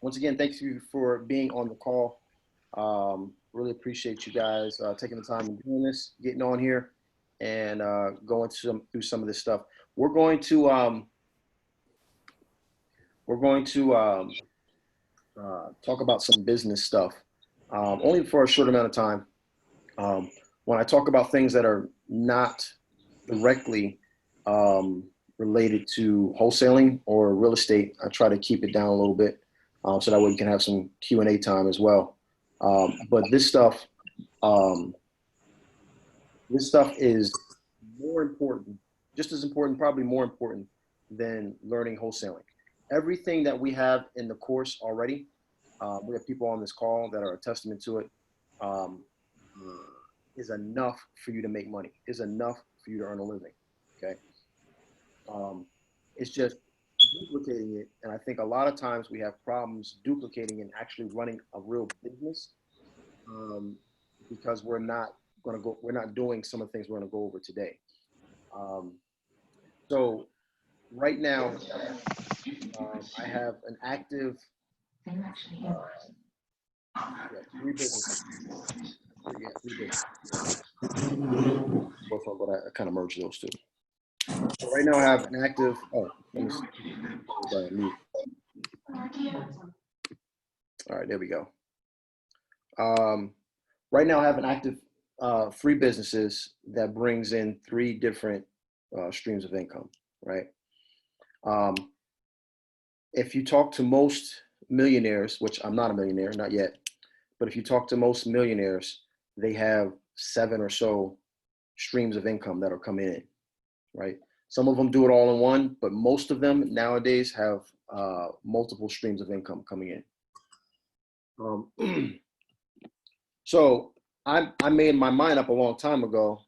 Once again, thank you for being on the call. Really appreciate you guys taking the time and doing this, getting on here, and going through some of this stuff. We're going to talk about some business stuff, only for a short amount of time. When I talk about things that are not directly related to wholesaling or real estate, I try to keep it down a little bit so that way we can have some Q&A time as well. But this stuff is more important, just as important, probably more important than learning wholesaling. Everything that we have in the course already, we have people on this call that are a testament to it, is enough for you to make money, is enough for you to earn a living, okay? It's just duplicating it, and I think a lot of times we have problems duplicating and actually running a real business because we're not doing some of the things we're going to go over today. So right now, I have an active three businesses. Yeah, three businesses. Both of them, but I kind of merged those two. So right now I have an active. Oh, let me see. All right, there we go. Right now I have an active three businesses that brings in three different streams of income, right? If you talk to most millionaires, which I'm not a millionaire, not yet, but if you talk to most millionaires, they have 7 or so streams of income that are coming in, right? Some of them do it all in one, but most of them nowadays have multiple streams of income coming in. So I made my mind up a long time ago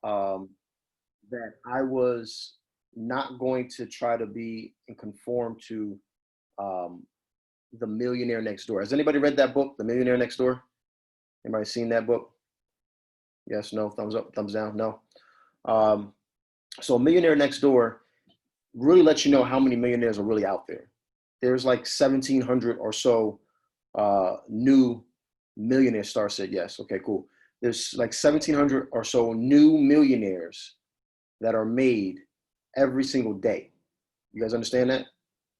that I was not going to try to be and conform to The Millionaire Next Door. Has anybody read that book, The Millionaire Next Door? Anybody seen that book? Yes, no, thumbs up, thumbs down, no. So Millionaire Next Door really lets you know how many millionaires are really out there. There's like 1,700 or so new millionaires. Star said yes. Okay, cool. There's like 1,700 or so new millionaires that are made every single day. You guys understand that?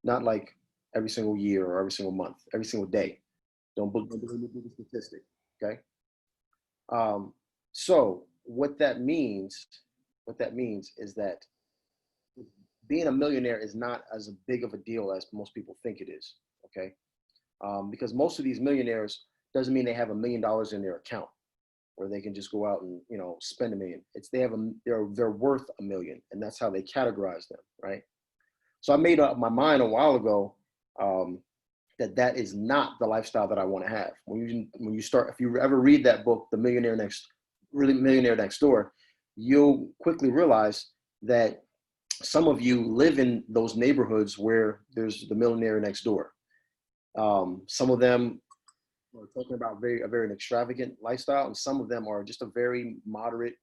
Not like every single year or every single month, every single day. Don't believe the statistic, okay? So what that means is that being a millionaire is not as big of a deal as most people think it is, okay? Because most of these millionaires doesn't mean they have $1 million in their account where they can just go out and, you know, spend $1 million. It's they're worth $1 million, and that's how they categorize them, right? So I made up my mind a while ago that is not the lifestyle that I want to have. When you start, if you ever read that book, The Millionaire Next Door, you'll quickly realize that some of you live in those neighborhoods where there's the millionaire next door. Some of them are talking about a very extravagant lifestyle, and some of them are just a very moderate,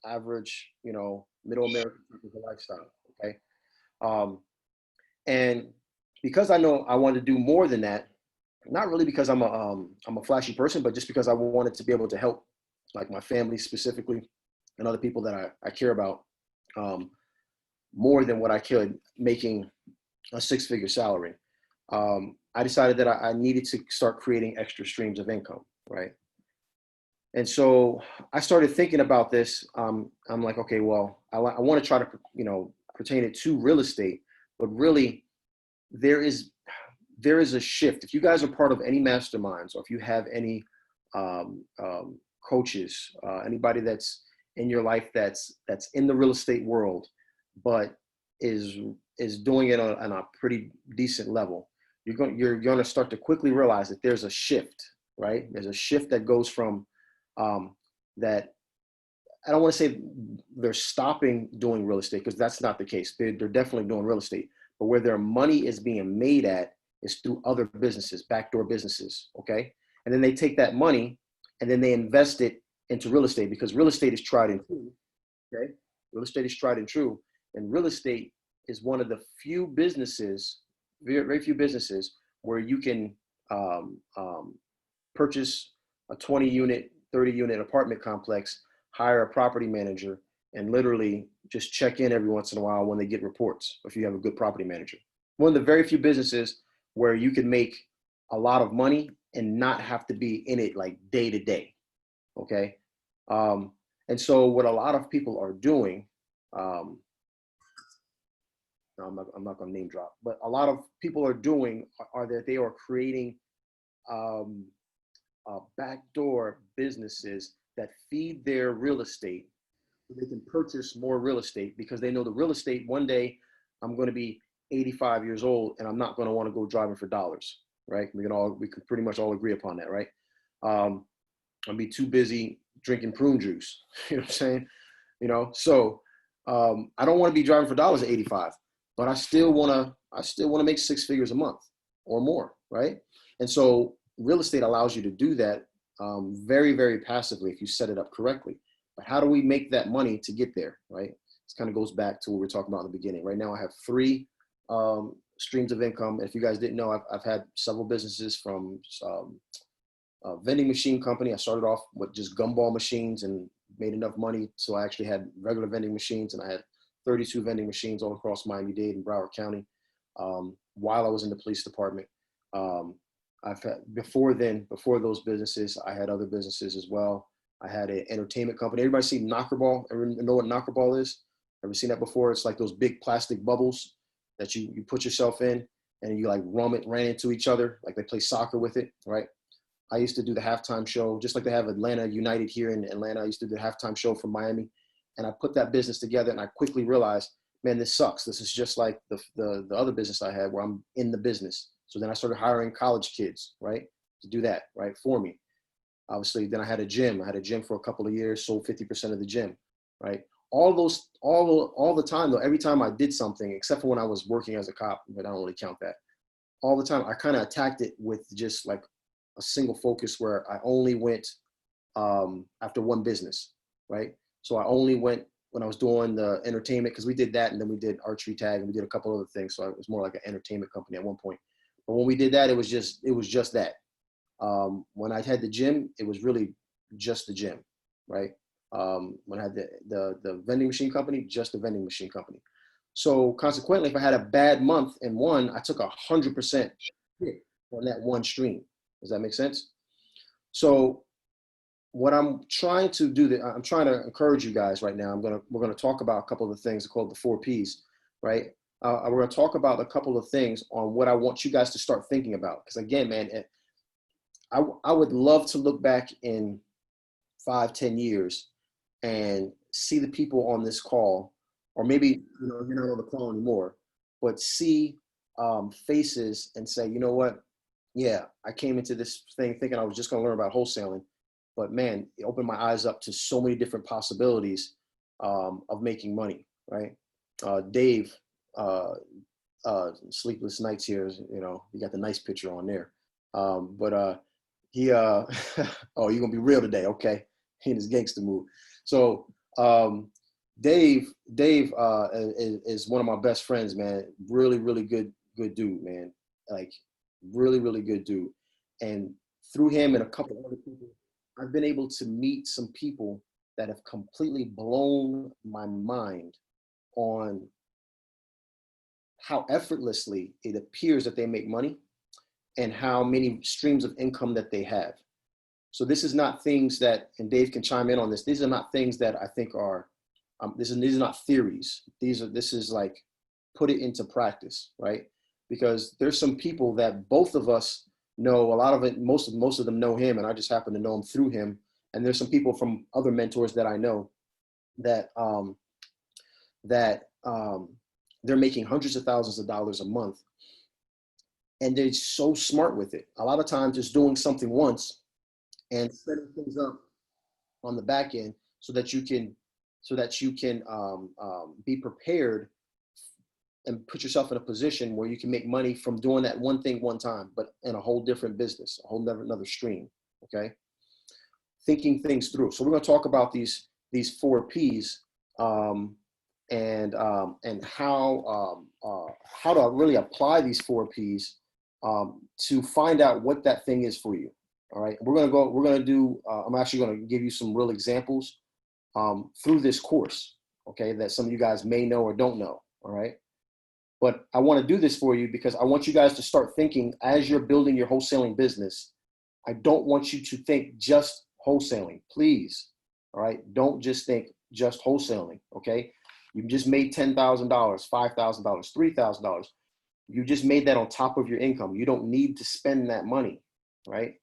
average, you know, middle American lifestyle. Okay, and because I know I wanted to do more than that, not really because I'm a flashy person, but just because I wanted to be able to help, like my family specifically, and other people that I care about, more than what I could making a 6-figure salary. I decided that I needed to start creating extra streams of income, right? And so I started thinking about this. I'm like, okay, well, I want to try to, you know, pertain it to real estate, but really there is a shift. If you guys are part of any masterminds, or if you have any coaches, anybody that's in your life that's in the real estate world, but is doing it on a pretty decent level, you're going to start to quickly realize that there's a shift, right? There's a shift that goes from that. I don't want to say they're stopping doing real estate, because that's not the case. They're definitely doing real estate, but where their money is being made at is through other businesses, backdoor businesses, okay? And then they take that money and then they invest it into real estate, because real estate is tried and true, okay? Real estate is tried and true, and real estate is one of the few businesses, very, very few businesses, where you can purchase a 20 unit, 30 unit apartment complex, hire a property manager, and literally just check in every once in a while when they get reports, if you have a good property manager. One of the very few businesses where you can make a lot of money and not have to be in it like day to day. Okay. And so what a lot of people are doing, no, I'm not going to name drop, but a lot of people are doing are that they are creating backdoor businesses that feed their real estate so they can purchase more real estate, because they know the real estate, one day I'm going to be 85 years old and I'm not going to want to go driving for dollars, right? We can pretty much all agree upon that, right? I'll be too busy drinking prune juice. You know what I'm saying? So I don't want to be driving for dollars at 85, but I still want to make 6 figures a month or more, right? And so real estate allows you to do that very, very passively if you set it up correctly. But how do we make that money to get there, right? This kind of goes back to what we were talking about in the beginning. Right now I have 3 streams of income. If you guys didn't know, I've had several businesses, from a vending machine company. I started off with just gumball machines and made enough money so I actually had regular vending machines, and I had 32 vending machines all across Miami-Dade and Broward County while I was in the police department. I've had, before those businesses, I had other businesses as well. I had an entertainment company. Everybody seen Knockerball? Everyone know what Knockerball is? Ever seen that before? It's like those big plastic bubbles that you put yourself in and you like ran into each other, like they play soccer with it, right? I used to do the halftime show, just like they have Atlanta United here in Atlanta. I used to do the halftime show from Miami, and I put that business together, and I quickly realized, man, this sucks. This is just like the other business I had where I'm in the business. So then I started hiring college kids, right, to do that, right, for me. Obviously, then I had a gym. I had a gym for a couple of years, sold 50% of the gym, right? All the time, though, every time I did something, except for when I was working as a cop, but I don't really count that. All the time, I kind of attacked it with just like a single focus, where I only went after one business, right? So I only went when I was doing the entertainment, because we did that, and then we did archery tag, and we did a couple other things. So it was more like an entertainment company at one point. But when we did that, it was just that. When I had the gym, it was really just the gym, right? When I had the vending machine company, just the vending machine company. So consequently, if I had a bad month in one, I took 100% hit on that one stream. Does that make sense? So what I'm trying to do, I'm trying to encourage you guys right now. We're gonna talk about a couple of the things called the 4 Ps, right? We're gonna talk about a couple of things on what I want you guys to start thinking about. Because again, man, I would love to look back in 5-10 years and see the people on this call, or maybe you're not on the call anymore, but see faces and say, you know what? Yeah, I came into this thing thinking I was just going to learn about wholesaling, but man, it opened my eyes up to so many different possibilities of making money, right? Dave, Sleepless Nights here, you got the nice picture on there. But he, oh, you're going to be real today. Okay. He in his gangster mood. So Dave is one of my best friends, man. Really, really good dude, man. Like, really, really good dude. And through him and a couple of other people, I've been able to meet some people that have completely blown my mind on how effortlessly it appears that they make money and how many streams of income that they have. So this is not things that, and Dave can chime in on this, these are not things that I think are, these are not theories. This is like, put it into practice, right? Because there's some people that both of us know, a lot of it, most of them know him, and I just happen to know him through him. And there's some people from other mentors that I know that they're making hundreds of thousands of dollars a month, and they're so smart with it. A lot of times, just doing something once and setting things up on the back end so that you can be prepared and put yourself in a position where you can make money from doing that one thing one time, but in a whole different business, a whole another stream. Okay, thinking things through. So we're going to talk about these 4 Ps and how to really apply these 4 Ps to find out what that thing is for you. All right, we're going to do, I'm actually going to give you some real examples through this course, okay, that some of you guys may know or don't know. All right. But I want to do this for you because I want you guys to start thinking as you're building your wholesaling business. I don't want you to think just wholesaling, please. All right. Don't just think just wholesaling. Okay. You just made $10,000, $5,000, $3,000. You just made that on top of your income. You don't need to spend that money. Right.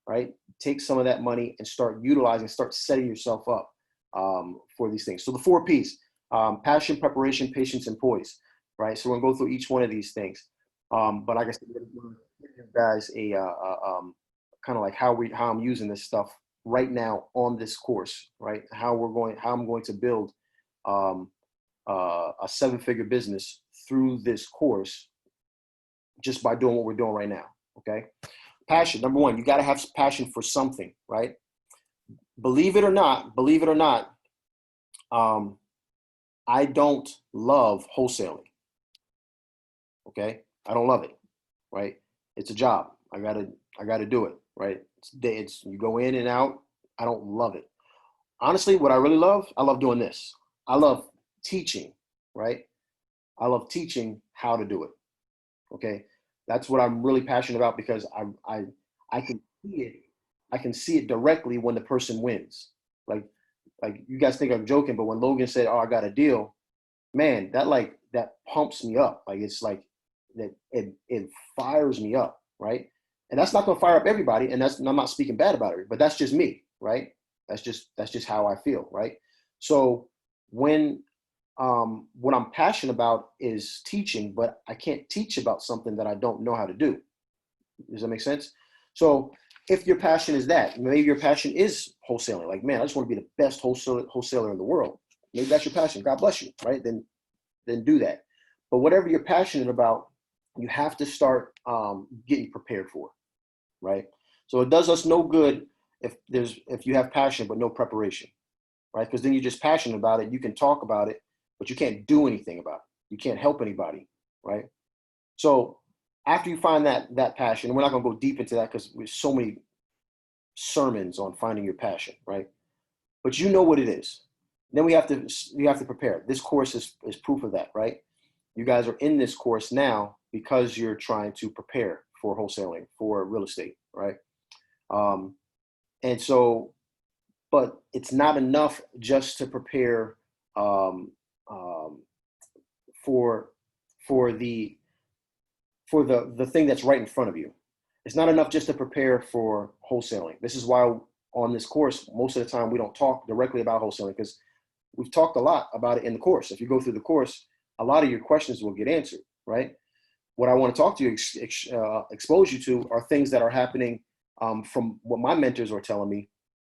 Right. Take some of that money and start utilizing, start setting yourself up for these things. So the 4 P's, passion, preparation, patience, and poise. Right. So we're going to go through each one of these things. But like I said, we're going to give you guys a kind of like how I'm using this stuff right now on this course, right? How I'm going to build a 7-figure business through this course just by doing what we're doing right now. Okay. Passion. Number 1, you got to have passion for something, right? Believe it or not, I don't love wholesaling. Okay. I don't love it, right? It's a job. I gotta do it, right? It's you go in and out. I don't love it. Honestly, what I really love, I love doing this. I love teaching, right? I love teaching how to do it. Okay. That's what I'm really passionate about because I can see it. I can see it directly when the person wins. Like you guys think I'm joking, but when Logan said, "Oh, I got a deal," man, that pumps me up. Like it's like that it fires me up, right? And that's not gonna fire up everybody, and I'm not speaking bad about it, but that's just me, right? That's just how I feel, right? So when what I'm passionate about is teaching, but I can't teach about something that I don't know how to do. Does that make sense? So if your passion is that, maybe your passion is wholesaling. Like, man, I just want to be the best wholesaler in the world. Maybe that's your passion. God bless you, right? Then do that. But whatever you're passionate about, you have to start getting prepared for, right? So it does us no good if you have passion but no preparation, right? Because then you're just passionate about it. You can talk about it, but you can't do anything about it. You can't help anybody, right? So after you find that passion, and we're not going to go deep into that because there's so many sermons on finding your passion, right? But you know what it is. Then you have to prepare. This course is proof of that, right? You guys are in this course now because you're trying to prepare for wholesaling, for real estate, right? And so, but it's not enough just to prepare for the thing that's right in front of you. It's not enough just to prepare for wholesaling. This is why on this course, most of the time we don't talk directly about wholesaling because we've talked a lot about it in the course. If you go through the course, a lot of your questions will get answered, right? What I want to talk to you, expose you to are things that are happening from what my mentors are telling me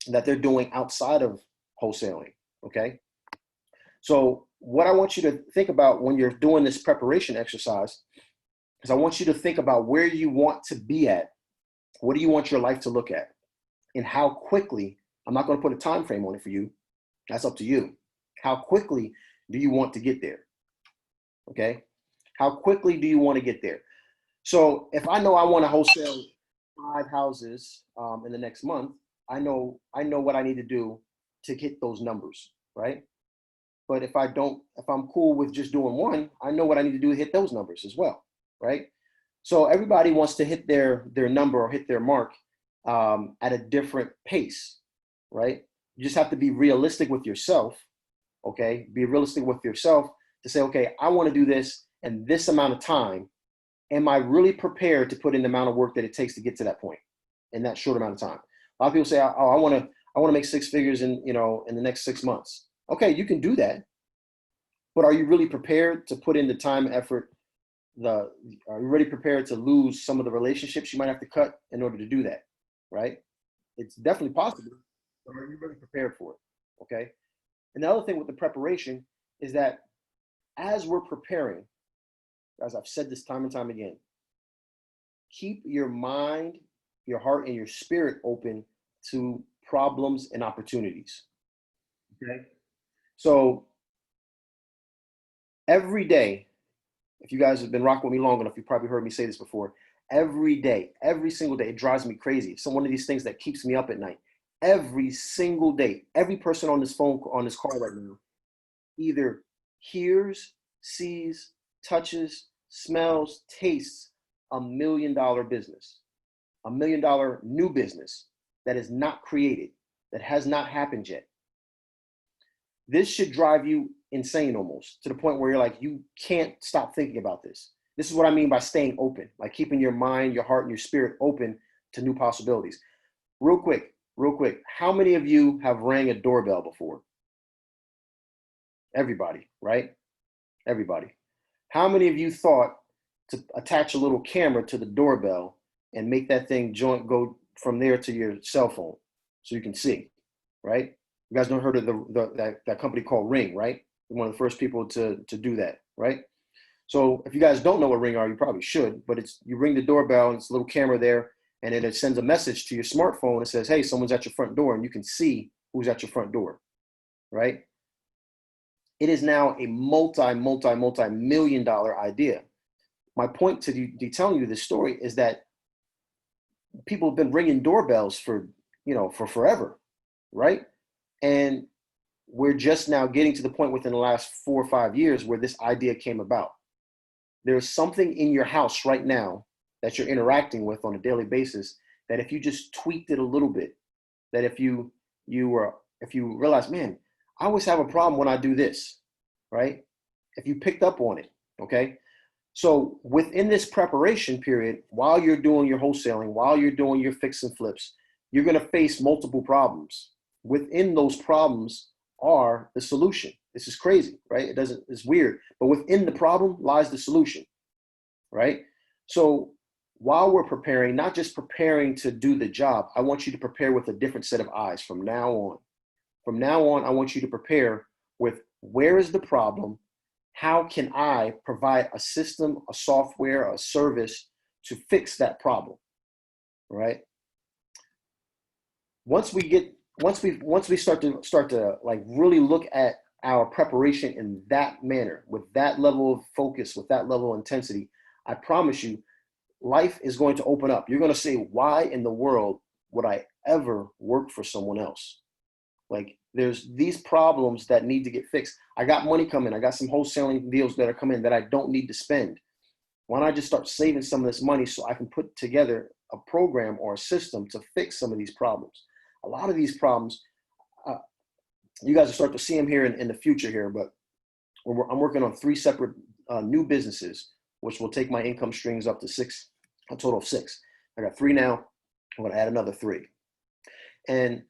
that they're doing outside of wholesaling, okay? So what I want you to think about when you're doing this preparation exercise is I want you to think about where you want to be at. What do you want your life to look at? And how quickly, I'm not going to put a time frame on it for you. That's up to you. How quickly do you want to get there? Okay. How quickly do you want to get there? So if I know I want to wholesale 5 houses in the next month, I know what I need to do to hit those numbers, right? But if I'm cool with just doing 1, I know what I need to do to hit those numbers as well, right? So everybody wants to hit their number or hit their mark at a different pace, right? You just have to be realistic with yourself, okay? Be realistic with yourself to say, okay, I want to do this in this amount of time. Am I really prepared to put in the amount of work that it takes to get to that point in that short amount of time? A lot of people say, oh, I want to make 6 figures in the next 6 months. Okay, you can do that. But are you really prepared to put in the time, effort? Are you really prepared to lose some of the relationships you might have to cut in order to do that? Right? It's definitely possible, but are you really prepared for it? Okay. And the other thing with the preparation is that as we're preparing, as I've said this time and time again, keep your mind, your heart, and your spirit open to problems and opportunities. Okay. So every day, if you guys have been rocking with me long enough, you've probably heard me say this before. every day, every single day. It drives me crazy. It's one of these things that keeps me up at night. Every single day, every person on this phone, on this call right now, either hears, sees, touches, smells, tastes $1 million business, $1 million new business that is not created, that has not happened yet. This should drive you insane almost, to the point where you're like, you can't stop thinking about this. This is what I mean by staying open, like keeping your mind, your heart, and your spirit open to new possibilities. Real quick, how many of you have rang a doorbell before? Everybody, right? Everybody. How many of you thought to attach a little camera to the doorbell and make that thing go from there to your cell phone so you can see, right? You guys don't heard of that company called Ring, right? One of the first people to do that, right? So if you guys don't know what Ring are, you probably should, but you ring the doorbell and it's a little camera there, and then it sends a message to your smartphone and says, hey, someone's at your front door, and you can see who's at your front door, right? It is now a multi-million-dollar idea. My point to telling you this story is that people have been ringing doorbells for forever, right? And we're just now getting to the point within the last 4 or 5 years where this idea came about. There's something in your house right now that you're interacting with on a daily basis that if you just tweaked it a little bit, that if you realize, man, I always have a problem when I do this, right? If you picked up on it, okay? So within this preparation period, while you're doing your wholesaling, while you're doing your fix and flips, you're going to face multiple problems. Within those problems are the solution. This is crazy, right? It's weird, but within the problem lies the solution, right? So while we're preparing, not just preparing to do the job, I want you to prepare with a different set of eyes from now on. From now on, I want you to prepare with, where is the problem? How can I provide a system, a software, a service to fix that problem, right? Once we start to like really look at our preparation in that manner, with that level of focus, with that level of intensity, I promise you, life is going to open up. You're going to say, why in the world would I ever work for someone else? Like, there's these problems that need to get fixed. I got money coming. I got some wholesaling deals that are coming that I don't need to spend. Why don't I just start saving some of this money so I can put together a program or a system to fix some of these problems? A lot of these problems, you guys will start to see them here in the future here, but I'm working on 3 separate new businesses, which will take my income streams up to 6, a total of 6. I got 3 now. I'm going to add another 3. And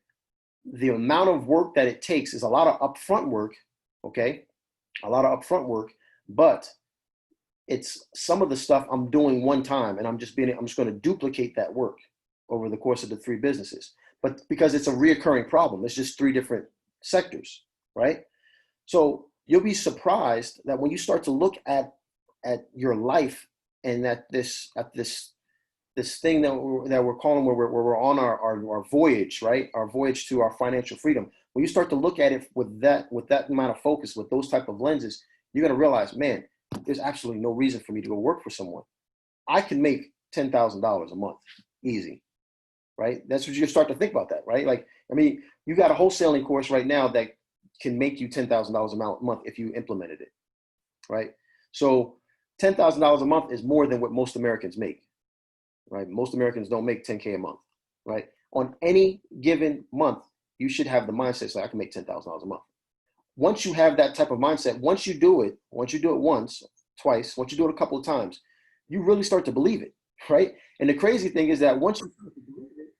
the amount of work that it takes is a lot of upfront work, okay? A lot of upfront work, but it's some of the stuff I'm doing one time, and I'm just going to duplicate that work over the course of the 3 businesses. But because it's a reoccurring problem, it's just 3 different sectors, right? So you'll be surprised that when you start to look at your life and at this thing that we're calling, where we're on our voyage, right? Our voyage to our financial freedom. When you start to look at it with that amount of focus, with those type of lenses, you're going to realize, man, there's absolutely no reason for me to go work for someone. I can make $10,000 a month, easy, right? That's what you start to think about that, right? Like, I mean, you got a wholesaling course right now that can make you $10,000 a month if you implemented it, right? So $10,000 a month is more than what most Americans make. Right? Most Americans don't make 10K a month, right? On any given month, you should have the mindset, so I can make $10,000 a month. Once you have that type of mindset, once you do it once, twice, once you do it a couple of times, you really start to believe it, right? And the crazy thing is that once you start to believe it,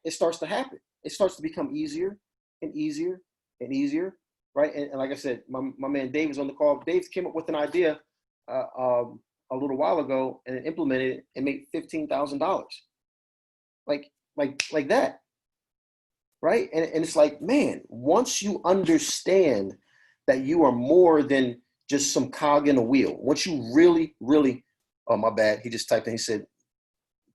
it starts to happen. It starts to become easier and easier and easier, right? And like I said, my man Dave is on the call. Dave came up with an idea a little while ago and implemented it and made $15,000, like that, right? And it's like, man, once you understand that you are more than just some cog in a wheel, once you really, oh, my bad, he just typed in, he said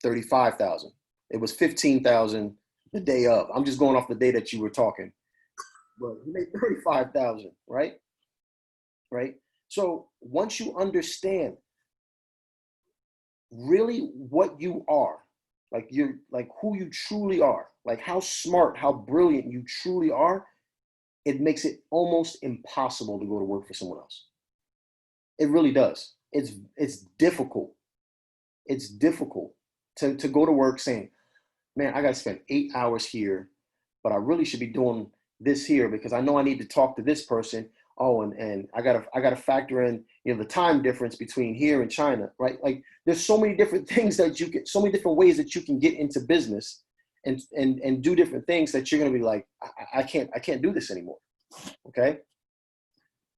35,000. It was 15,000 the day of. I'm just going off the day that you were talking, but he made 35,000, right? So once you understand really what you are, like you're like who you truly are, like how smart, how brilliant you truly are, it makes it almost impossible to go to work for someone else. It really does. It's difficult. It's difficult to go to work saying, man, I got to spend 8 hours here, but I really should be doing this here because I know I need to talk to this person. Oh, and I gotta factor in, the time difference between here and China, right? Like there's so many different things that you can, so many different ways that you can get into business and do different things that you're gonna be like, I can't do this anymore. Okay.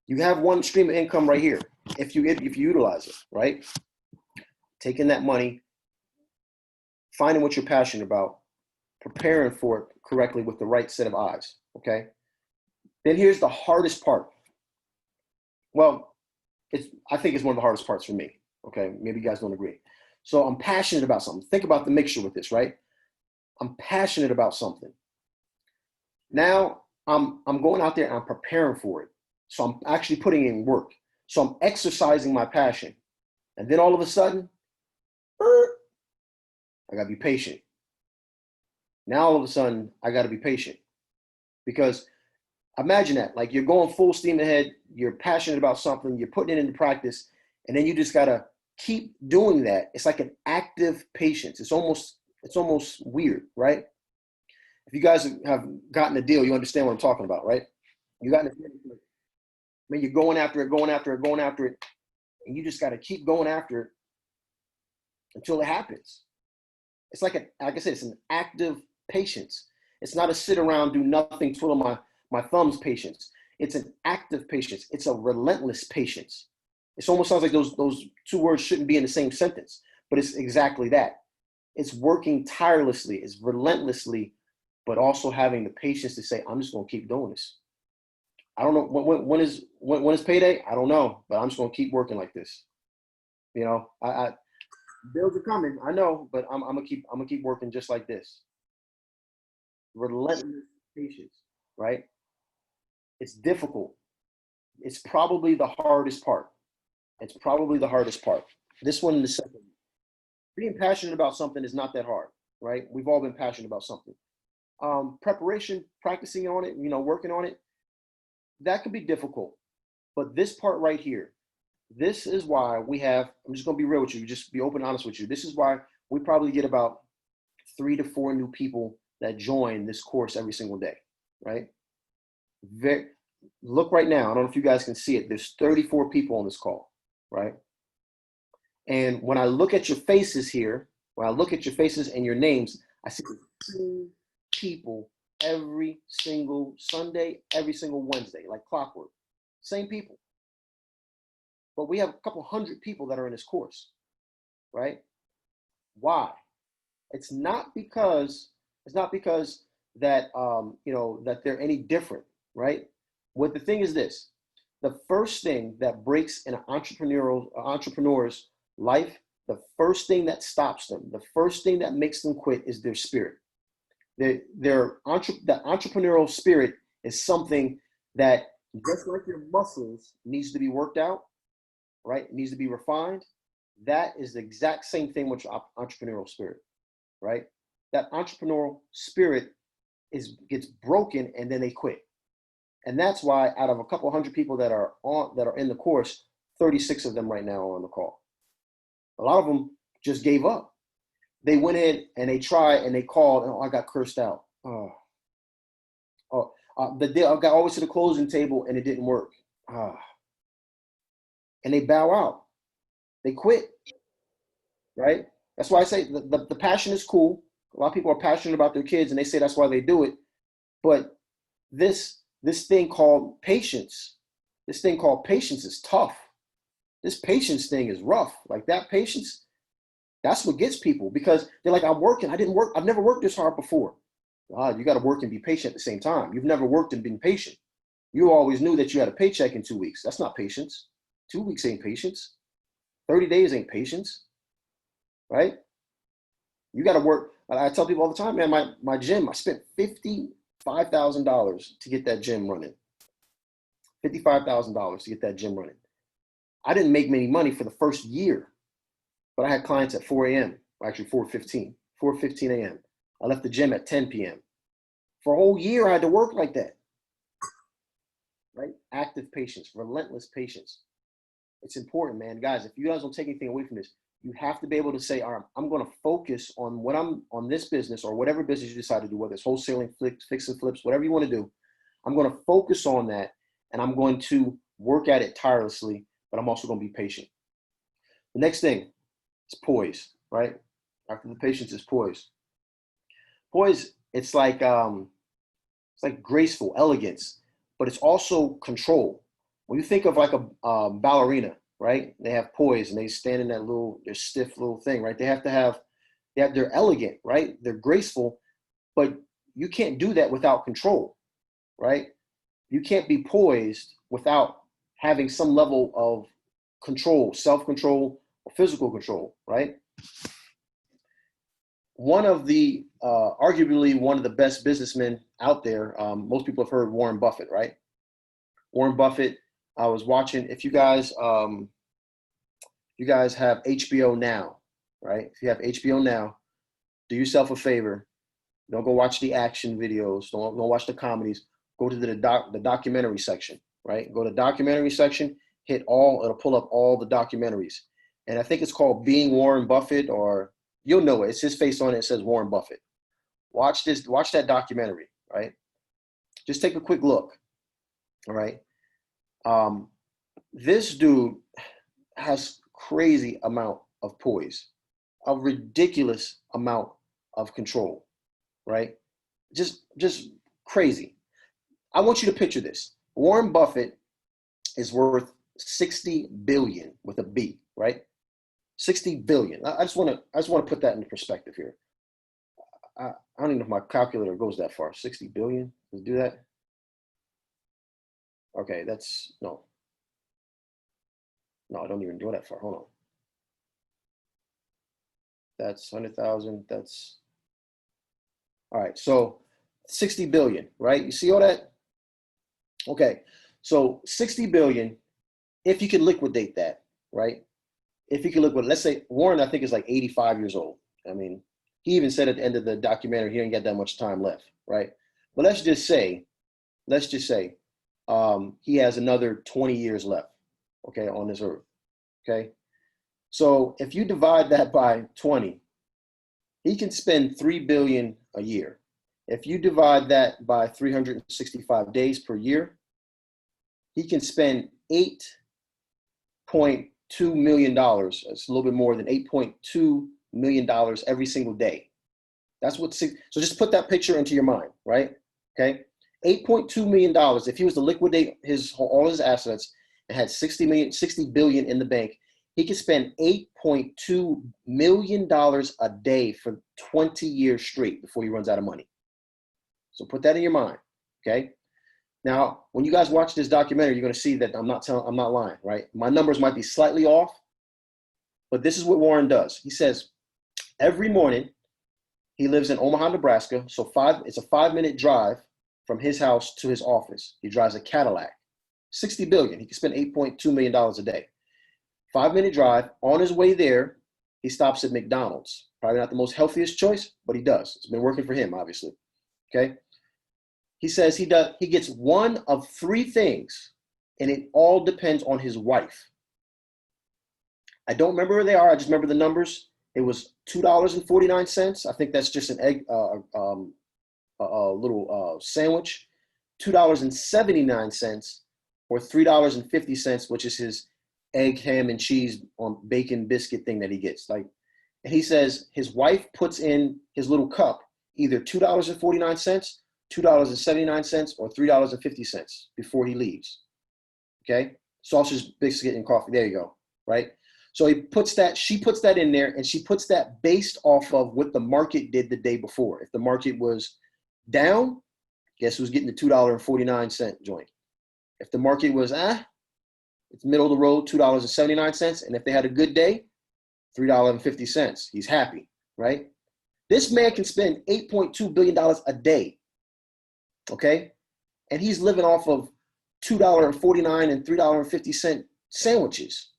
You have one stream of income right here. If you utilize it, right? Taking that money, finding what you're passionate about, preparing for it correctly with the right set of eyes. Okay. Then here's the hardest part. Well, I think it's one of the hardest parts for me. Okay, maybe you guys don't agree. So I'm passionate about something. Think about the mixture with this, right? I'm passionate about something. Now I'm going out there and I'm preparing for it. So I'm actually putting in work. So I'm exercising my passion. And then all of a sudden, I gotta be patient. Now all of a sudden, I gotta be patient. Because imagine that, like you're going full steam ahead, you're passionate about something, you're putting it into practice, and then you just gotta keep doing that. It's like an active patience. It's almost weird, right? If you guys have gotten the deal, you understand what I'm talking about, right? You got the deal. I mean, you're going after it, and you just gotta keep going after it until it happens. It's like I said, it's an active patience. It's not a sit around, do nothing, twiddle my thumbs patience. It's an active patience. It's a relentless patience. It almost sounds like those two words shouldn't be in the same sentence, but it's exactly that. It's working tirelessly, it's relentlessly, but also having the patience to say, I'm just going to keep doing this. I don't know when is payday. I don't know, but I'm just going to keep working like this. I bills are coming. I know, but I'm gonna keep working just like this. Relentless patience, right? It's difficult. It's probably the hardest part. It's probably the hardest part. This one and the second. Being passionate about something is not that hard, right? We've all been passionate about something. Preparation, practicing on it, working on it, that can be difficult. But this part right here, this is why I'm just gonna be real with you, just be open and honest with you. This is why we probably get about 3 to 4 new people that join this course every single day, right? Look right now, I don't know if you guys can see it, there's 34 people on this call, right? And when I look at your faces here, when I look at your faces and your names, I see the same people every single Sunday, every single Wednesday, like clockwork. Same people. But we have a couple hundred people that are in this course, right? Why? It's not because that that they're any different, right? What the thing is this: the first thing that breaks an entrepreneur's life, the first thing that stops them, the first thing that makes them quit is their spirit. The entrepreneurial spirit is something that, just like your muscles, needs to be worked out, right? It needs to be refined. That is the exact same thing with your entrepreneurial spirit, right? That entrepreneurial spirit gets broken and then they quit. And that's why out of a couple hundred people that are in the course, 36 of them right now are on the call. A lot of them just gave up. They went in and they tried and they called and I got cursed out. The deal, I got always to the closing table and it didn't work. And they bow out. They quit, right? That's why I say the passion is cool. A lot of people are passionate about their kids and they say that's why they do it. But this thing called patience is tough. This patience thing is rough. Like that patience, that's what gets people, because they're like, I'm working. I've never worked this hard before. You got to work and be patient at the same time. You've never worked and been patient. You always knew that you had a paycheck in 2 weeks. That's not patience. 2 weeks ain't patience. 30 days ain't patience, right? You got to work. I tell people all the time, man, my gym, I spent $55,000 to get that gym running. $55,000 to get that gym running. I didn't make many money for the first year. but I had clients at 4 a.m., actually 4:15 a.m. I left the gym at 10 p.m. For a whole year, I had to work like that, right? Active patience, relentless patience. It's important, man. Guys, if you guys don't take anything away from this, you have to be able to say, all right, I'm going to focus on what I'm on this business or whatever business you decide to do, whether it's wholesaling, fix and flips, whatever you want to do. I'm going to focus on that and I'm going to work at it tirelessly, but I'm also going to be patient. The next thing is poise, right? After the patience is poise. Poise, it's like graceful, elegance, but it's also control. When you think of like a ballerina, right? They have poise and they stand in that their stiff little thing, right? They're elegant, right? They're graceful, but you can't do that without control, right? You can't be poised without having some level of control, self-control, or physical control, right? One of the, arguably one of the best businessmen out there, most people have heard Warren Buffett, right? Warren Buffett, I was watching, if you guys have HBO now, right? If you have HBO now, do yourself a favor. Don't go watch the action videos. Don't watch the comedies. Go to the documentary section, right? Go to the documentary section, it'll pull up all the documentaries. And I think it's called Being Warren Buffett, or you'll know it. It's his face on it. It says Warren Buffett. Watch that documentary, right? Just take a quick look, all right? This dude has crazy amount of poise, a ridiculous amount of control, right? Just crazy. I want you to picture this. Warren Buffett is worth 60 billion with a B, right? 60 billion. I just want to put that into perspective here. I don't even know if my calculator goes that far. 60 billion. Does it do that? Okay, no, I don't even go that far. Hold on. That's 100,000. That's all right. So 60 billion, right? You see all that? Okay. So 60 billion, if you could liquidate that, right? If you could liquidate, let's say Warren, I think is like 85 years old. I mean, he even said at the end of the documentary, he ain't got that much time left, right? But let's just say, he has another 20 years left, okay, on this earth, okay? So if you divide that by 20, he can spend 3 billion a year. If you divide that by 365 days per year, he can spend $8.2 million. It's a little bit more than $8.2 million every single day. That's what, so just put that picture into your mind, right? Okay. $8.2 million. If he was to liquidate all his assets and had 60 billion in the bank, he could spend $8.2 million a day for 20 years straight before he runs out of money. So put that in your mind. Okay. Now, when you guys watch this documentary, you're going to see that I'm not lying, right? My numbers might be slightly off, but this is what Warren does. He says every morning he lives in Omaha, Nebraska. So it's a 5-minute drive from his house to his office. He drives a Cadillac, 60 billion. He can spend $8.2 million a day. 5-minute drive. On his way there, he stops at McDonald's. Probably not the most healthiest choice, but he does. It's been working for him, obviously. Okay. He says he gets one of 3 things, and it all depends on his wife. I don't remember where they are. I just remember the numbers. It was $2.49. I think that's just an egg, a little sandwich. $2.79 or $3.50, which is his egg, ham, and cheese on bacon biscuit thing that he gets. And he says his wife puts in his little cup either $2.49, $2.79, or $3.50 before he leaves. Okay, sausage, biscuit, and coffee. There you go. Right. So she puts that in there, and she puts that based off of what the market did the day before. If the market was down, guess who's getting the $2.49 joint? If the market was it's middle of the road, $2.79, and if they had a good day, $3.50. He's happy, right? This man can spend $8.2 billion a day, okay? And he's living off of $2.49 and $3.50 sandwiches.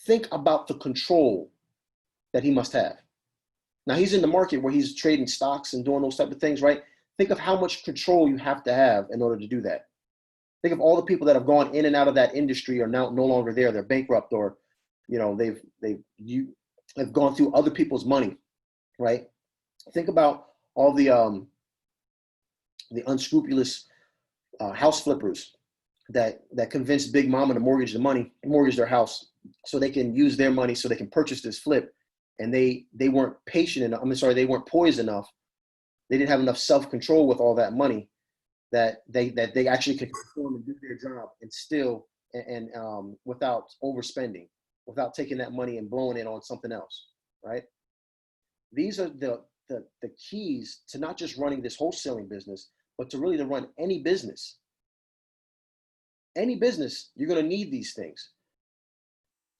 think about the control that he must have. Now he's in the market where he's trading stocks and doing those type of things, right? Think of how much control you have to have in order to do that. Think of all the people that have gone in and out of that industry are now no longer there. They're bankrupt, or they've gone through other people's money, right? Think about all the unscrupulous house flippers that convinced Big Mama to mortgage their house so they can use their money so they can purchase this flip. And they weren't patient enough. They weren't poised enough. They didn't have enough self-control with all that money that they actually could perform and do their job and still and without overspending, without taking that money and blowing it on something else, right? These are the keys to not just running this wholesaling business, but to really run any business. Any business, you're going to need these things.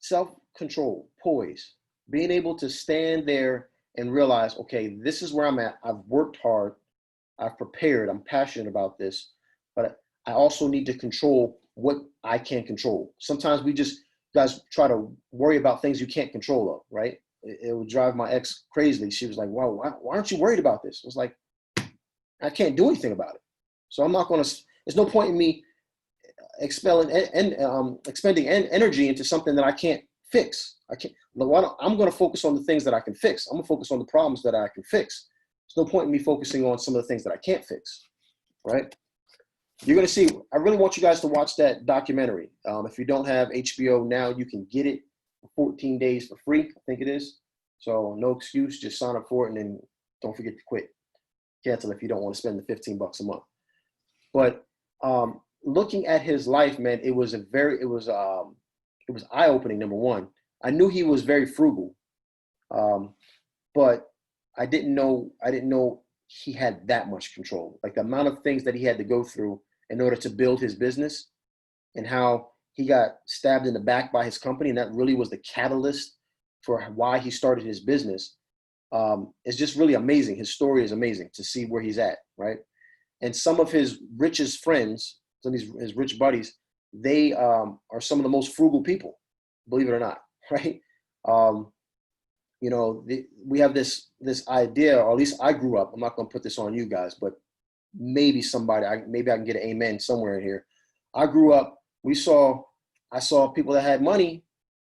Self-control, poise, being able to stand there and realize, okay, this is where I'm at. I've worked hard. I've prepared. I'm passionate about this, but I also need to control what I can control. Sometimes guys try to worry about things you can't control of, right? It would drive my ex crazy. She was like, wow, why aren't you worried about this? I was like, I can't do anything about it. So I'm not going to, there's no point in me expending energy into something that I can't fix. I'm going to focus on the things that I can fix. I'm going to focus on the problems that I can fix. There's no point in me focusing on some of the things that I can't fix, right? You're going to see, I really want you guys to watch that documentary. If you don't have HBO now, you can get it for 14 days for free, I think it is. So no excuse, just sign up for it and then don't forget to quit. Cancel if you don't want to spend the $15 a month. But looking at his life, man, it was eye-opening. Number one, I knew he was very frugal, but I didn't know he had that much control. Like the amount of things that he had to go through in order to build his business, and how he got stabbed in the back by his company, and that really was the catalyst for why he started his business. It's just really amazing. His story is amazing to see where he's at, right? And some of his richest friends, some of his rich buddies, they are some of the most frugal people, believe it or not, right? We have this idea, or at least I grew up. I'm not going to put this on you guys, but maybe I can get an amen somewhere in here. I grew up. I saw people that had money,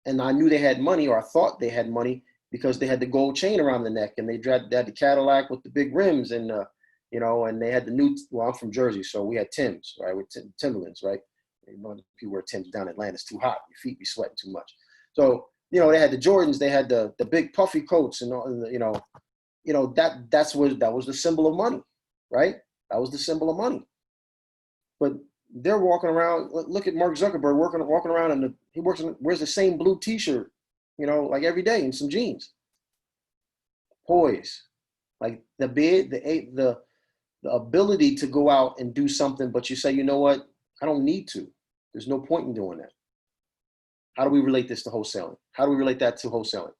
and I knew they had money, or I thought they had money because they had the gold chain around the neck, and they had the Cadillac with the big rims, and and they had the new. Well, I'm from Jersey, so we had Timbs, right? With Timberlands, right? People wear Timbs down in Atlanta. It's too hot. Your feet be sweating too much. So they had the Jordans. They had the big puffy coats, and all. That was the symbol of money, right? That was the symbol of money. But they're walking around. Look at Mark Zuckerberg walking around, and he wears the same blue T-shirt, like every day, and some jeans. Poise, like the ability to go out and do something, but you say, you know what? I don't need to. There's no point in doing that. How do we relate this to wholesaling? How do we relate that to wholesaling,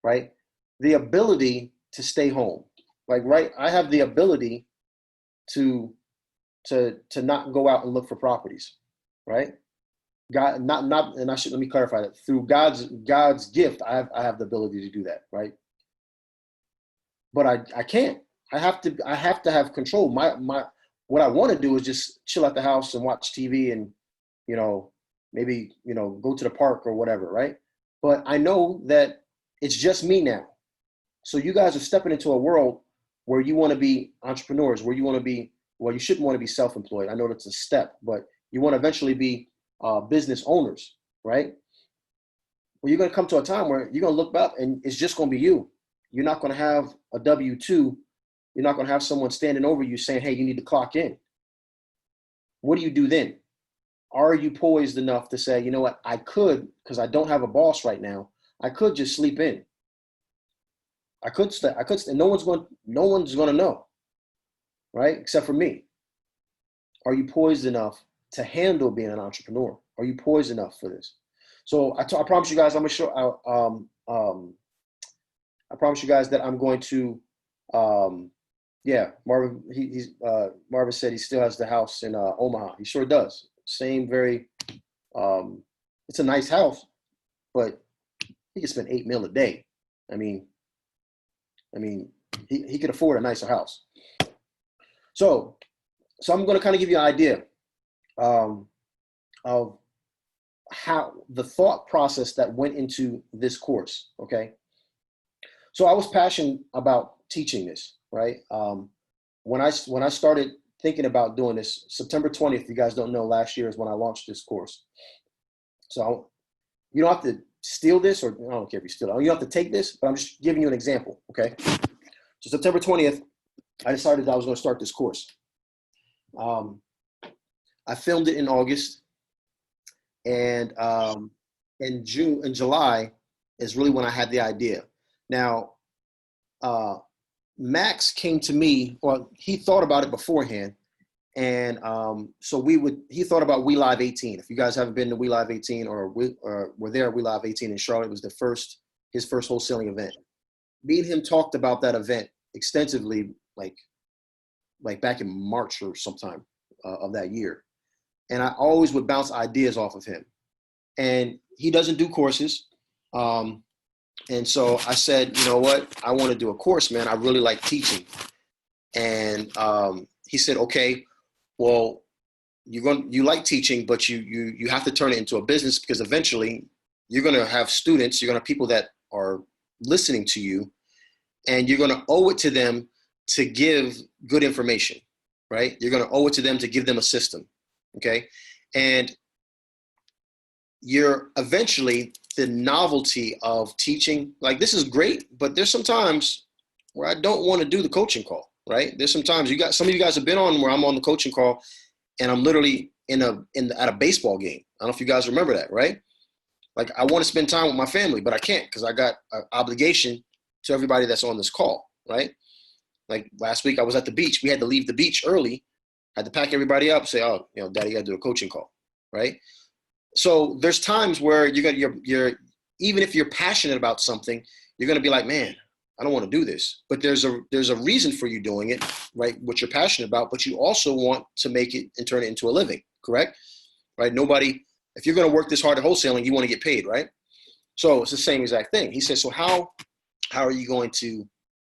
right? The ability to stay home. Like, right, I have the ability to not go out and look for properties, right? God, and let me clarify that. Through God's gift, I have the ability to do that, right? But I can't. I have to have control. What I want to do is just chill at the house and watch TV and, maybe, go to the park or whatever, right? But I know that it's just me now. So you guys are stepping into a world where you want to be entrepreneurs, where you want to be, well, you shouldn't want to be self-employed. I know that's a step, but you want to eventually be business owners, right? Well, you're going to come to a time where you're going to look up and it's just going to be you. You're not going to have a W-2. You're not going to have someone standing over you saying, hey, you need to clock in. What do you do then? Are you poised enough to say, you know what, I could, because I don't have a boss right now, I could just sleep in. I could stay. No one's going to know, right? Except for me. Are you poised enough to handle being an entrepreneur? Are you poised enough for this? So I promise you guys, I'm going to show. I promise you guys that I'm going to. Marvin. Marvin said he still has the house in Omaha. He sure does. Same, very. It's a nice house, but he could spend $8 million a day. I mean, he could afford a nicer house. So I'm going to kind of give you an idea of how the thought process that went into this course. Okay. So I was passionate about teaching this, right? When I started thinking about doing this, September 20th, you guys don't know, last year is when I launched this course. So you don't have to steal this, or I don't care if you steal it. You don't have to take this, but I'm just giving you an example, okay? So September 20th, I decided I was going to start this course. I filmed it in August, and in July is really when I had the idea. Now, Max came to me, or he thought about it beforehand, and so he thought about We Live 18. If you guys haven't been to We Live 18 or were there at We Live 18 in Charlotte, it was his first wholesaling event. Me and him talked about that event extensively, like back in March or sometime of that year. And I always would bounce ideas off of him. And he doesn't do courses. And so I said, you know what? I want to do a course, man. I really like teaching. And he said, okay, well, you like teaching, but you have to turn it into a business, because eventually you're going to have students, you're going to have people that are listening to you, and you're going to owe it to them to give good information, right? You're going to owe it to them to give them a system, okay? And you're eventually, the novelty of teaching, like, this is great, but there's some times where I don't want to do the coaching call, right? There's some times some of you guys have been on where I'm on the coaching call and I'm literally at a baseball game. I don't know if you guys remember that, right? Like, I want to spend time with my family, but I can't, because I got an obligation to everybody that's on this call, right? Like last week I was at the beach. We had to leave the beach early. I had to pack everybody up, say, oh, Daddy, you got to do a coaching call, right? So there's times where you're even if you're passionate about something, you're going to be like, man, I don't want to do this. But there's a reason for you doing it, right? What you're passionate about, but you also want to make it and turn it into a living, correct? Right? If you're going to work this hard at wholesaling, you want to get paid, right? So it's the same exact thing. He says, so how are you going to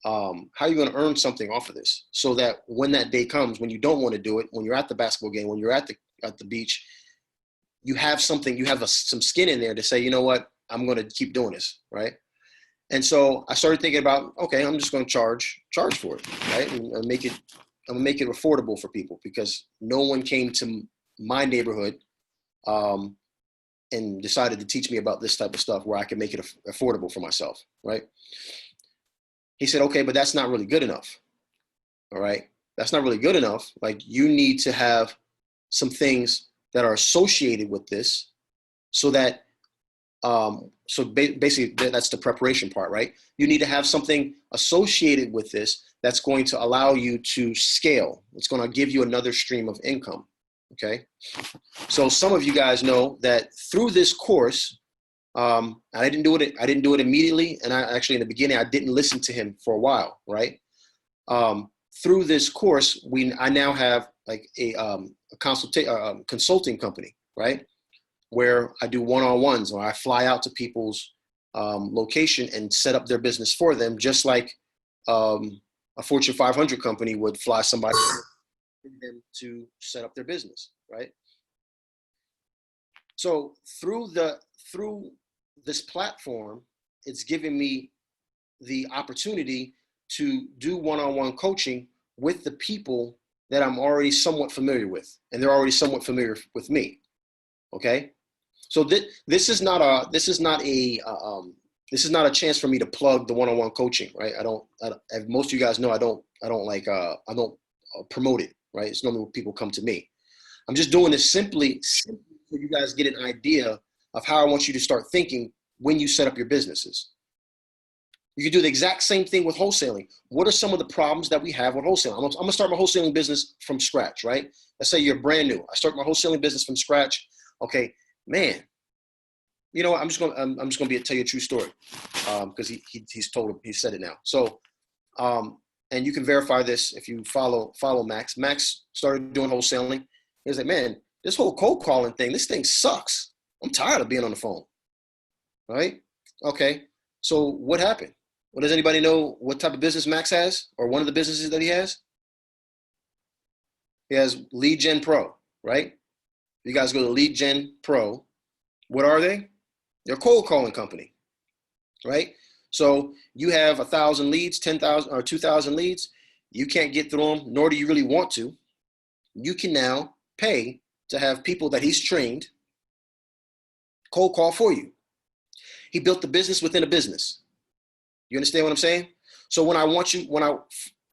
earn something off of this, so that when that day comes, when you don't want to do it, when you're at the basketball game, when you're at the beach, you have something, you have some skin in there to say, you know what, I'm going to keep doing this, right? And so I started thinking about, okay, I'm just going to charge for it, right? And I'm going to make it affordable for people, because no one came to my neighborhood and decided to teach me about this type of stuff where I can make it affordable for myself, right? He said, okay, but that's not really good enough. All right. That's not really good enough. Like, you need to have some things that are associated with this, so that, basically that's the preparation part, right? You need to have something associated with this that's going to allow you to scale. It's going to give you another stream of income. Okay. So some of you guys know that through this course, I didn't do it immediately. And I actually, in the beginning, I didn't listen to him for a while. Right. Through this course, I now have like a consulting company, right? Where I do one-on-ones, or I fly out to people's location and set up their business for them, just like a Fortune 500 company would fly somebody them to set up their business, right? So through this platform, it's giving me the opportunity to do one-on-one coaching with the people that I'm already somewhat familiar with, and they're already somewhat familiar with me. Okay, so this is not a chance for me to plug the one-on-one coaching, right? As most of you guys know, I don't promote it, right? It's normally when people come to me. I'm just doing this simply so you guys get an idea of how I want you to start thinking when you set up your businesses. You can do the exact same thing with wholesaling. What are some of the problems that we have with wholesaling? I'm going to start my wholesaling business from scratch, right? Let's say you're brand new. I start my wholesaling business from scratch. Okay, man, you know what? I'm just going to tell you a true story, because he said it now. So, and you can verify this if you follow Max. Max started doing wholesaling. He was like, man, this whole cold calling thing, this thing sucks. I'm tired of being on the phone, right? Okay. So what happened? Well, does anybody know what type of business Max has, or one of the businesses that he has? He has Lead Gen Pro, right? You guys go to Lead Gen Pro. What are they? They're a cold calling company, right? So you have 1,000 leads, 10,000 or 2,000 leads. You can't get through them, nor do you really want to. You can now pay to have people that he's trained cold call for you. He built the business within a business. You understand what I'm saying? So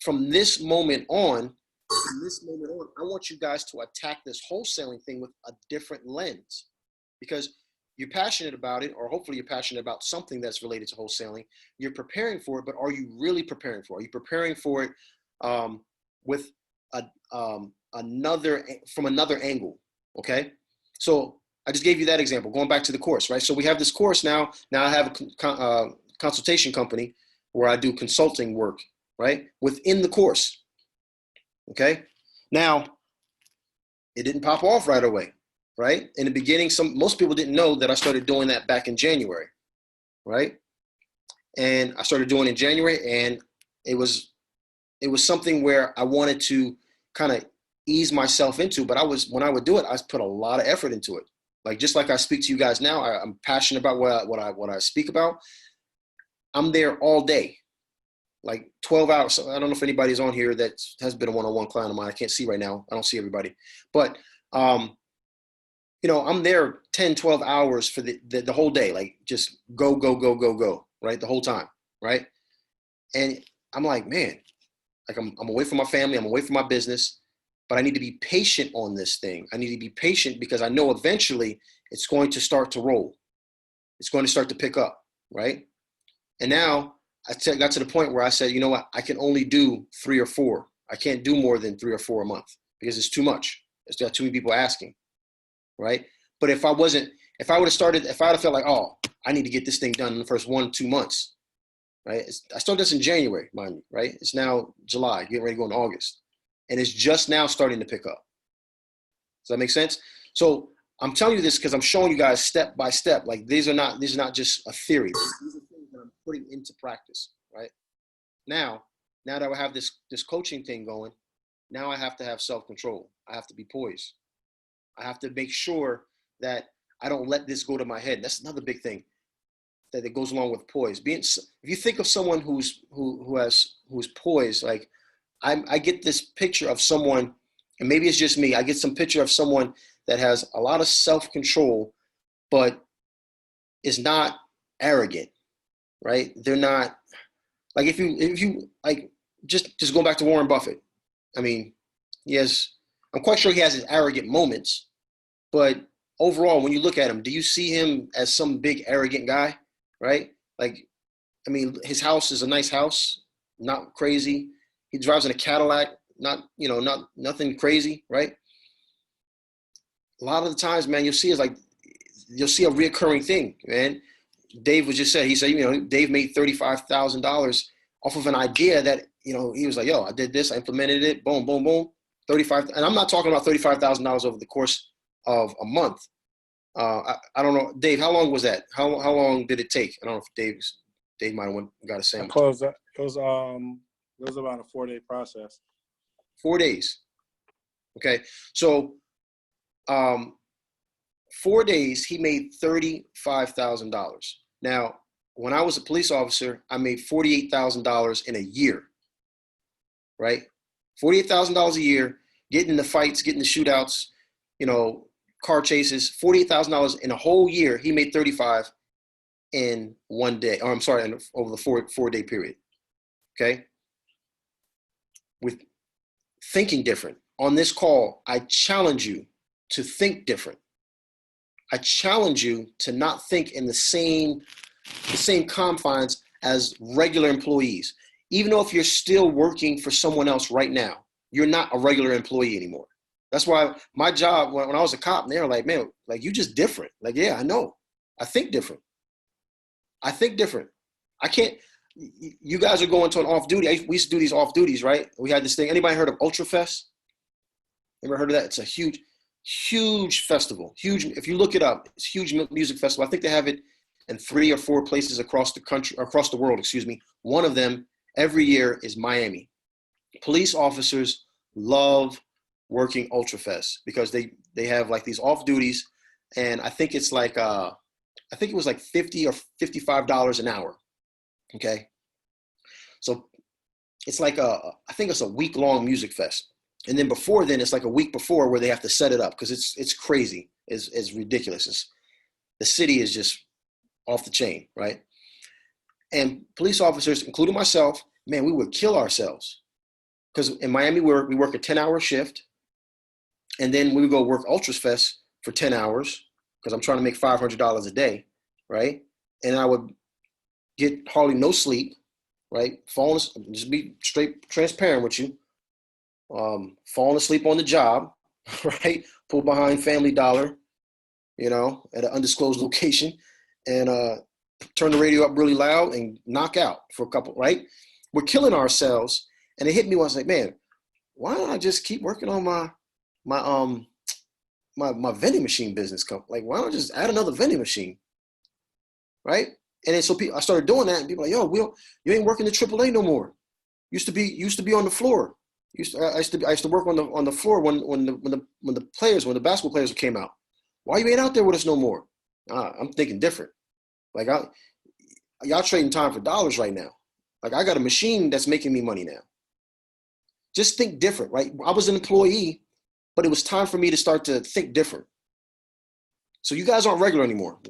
from this moment on, I want you guys to attack this wholesaling thing with a different lens, because you're passionate about it, or hopefully you're passionate about something that's related to wholesaling. You're preparing for it, but are you really preparing for it? Are you preparing for it with from another angle? Okay, so I just gave you that example. Going back to the course, right? So we have this course now. Now I have a consultation company where I do consulting work, right, within the course. Okay, now it didn't pop off right away. Right? In the beginning, most people didn't know that I started doing that back in January, right? And I started doing it in January, and it was something where I wanted to kind of ease myself into, but when I would do it, I put a lot of effort into it. Like, just like I speak to you guys now, I'm passionate about what I speak about. I'm there all day, like 12 hours. So I don't know if anybody's on here that has been a one-on-one client of mine. I can't see right now. I don't see everybody, but I'm there 10, 12 hours for the whole day, like just go, right? The whole time, right? And I'm like, man, like I'm away from my family, I'm away from my business, but I need to be patient on this thing. I need to be patient because I know eventually it's going to start to roll. It's going to start to pick up, right? And now I got to the point where I said, you know what? I can only do 3 or 4. I can't do more than 3 or 4 a month because it's too much. There's got too many people asking. Right? But if I would have felt like, oh, I need to get this thing done in the first 1-2 months, right? I started this in January, mind you, right? It's now July, getting ready to go in August. And it's just now starting to pick up. Does that make sense? So I'm telling you this because I'm showing you guys step by step. Like these are not just a theory. These are things that I'm putting into practice, right? Now that I have this coaching thing going, now I have to have self-control. I have to be poised. I have to make sure that I don't let this go to my head. That's another big thing that goes along with poise. If you think of someone who's poised, like I get this picture of someone, and maybe it's just me. I get some picture of someone that has a lot of self-control, but is not arrogant, right? They're not like if you like just going back to Warren Buffett. I mean, I'm quite sure he has his arrogant moments. But overall, when you look at him, do you see him as some big arrogant guy, right? Like, I mean, his house is a nice house, not crazy. He drives in a Cadillac, not nothing crazy, right? A lot of the times, man, you'll see a reoccurring thing, man. Dave he said, Dave made $35,000 off of an idea that, he was like, yo, I did this, I implemented it, boom, boom, boom, 35. And I'm not talking about $35,000 over the course of a month. I don't know, Dave. How long was that? How long did it take? I don't know if Dave might have got a sandwich. It was about a 4-day process. 4 days. Okay, so 4 days he made $35,000. Now, when I was a police officer, I made $48,000 in a year. Right, $48,000 a year, getting in the fights, getting the shootouts, car chases, $48,000 in a whole year. He made 35 in 1 day. Or I'm sorry, over the 4-day period. Okay. With thinking different. On this call, I challenge you to think different. I challenge you to not think in the same confines as regular employees. Even though if you're still working for someone else right now, you're not a regular employee anymore. That's why my job, when I was a cop, they were like, man, like you just different. Like, yeah, I know. I think different. I can't, you guys are going to an off duty. We used to do these off duties, right? We had this thing. Anybody heard of Ultra Fest? Ever heard of that? It's a huge festival. Huge. If you look it up, it's a huge music festival. I think they have it and 3 or 4 places across the country, across the world, excuse me. One of them every year is Miami. Police officers love working Ultrafest because they have like these off duties, and I think it's like I think it was like $50 or $55 an hour. Okay, so it's like I think it's a week-long music fest, and then before then it's like a week before where they have to set it up because it's crazy, it's ridiculous. The city is just off the chain, right? And police officers, including myself, man, we would kill ourselves because in Miami we work a 10-hour shift, and then we would go work Ultrafest for 10 hours because I'm trying to make $500 a day, right? And I would get hardly no sleep, right? Just be straight transparent with you. Falling asleep on the job, right? Pull behind Family Dollar, at an undisclosed location, and turn the radio up really loud and knock out for a couple, right? We're killing ourselves. And it hit me when I was like, man, why don't I just keep working on my vending machine business company? Like, why don't I just add another vending machine, right? And then I started doing that, and people were like, yo, you ain't working the AAA no more. Used to be on the floor. I used to work on the floor when the basketball players came out. Why you ain't out there with us no more? I'm thinking different. Like y'all trading time for dollars right now. Like I got a machine that's making me money now. Just think different, right? I was an employee, but it was time for me to start to think different. So you guys aren't regular anymore.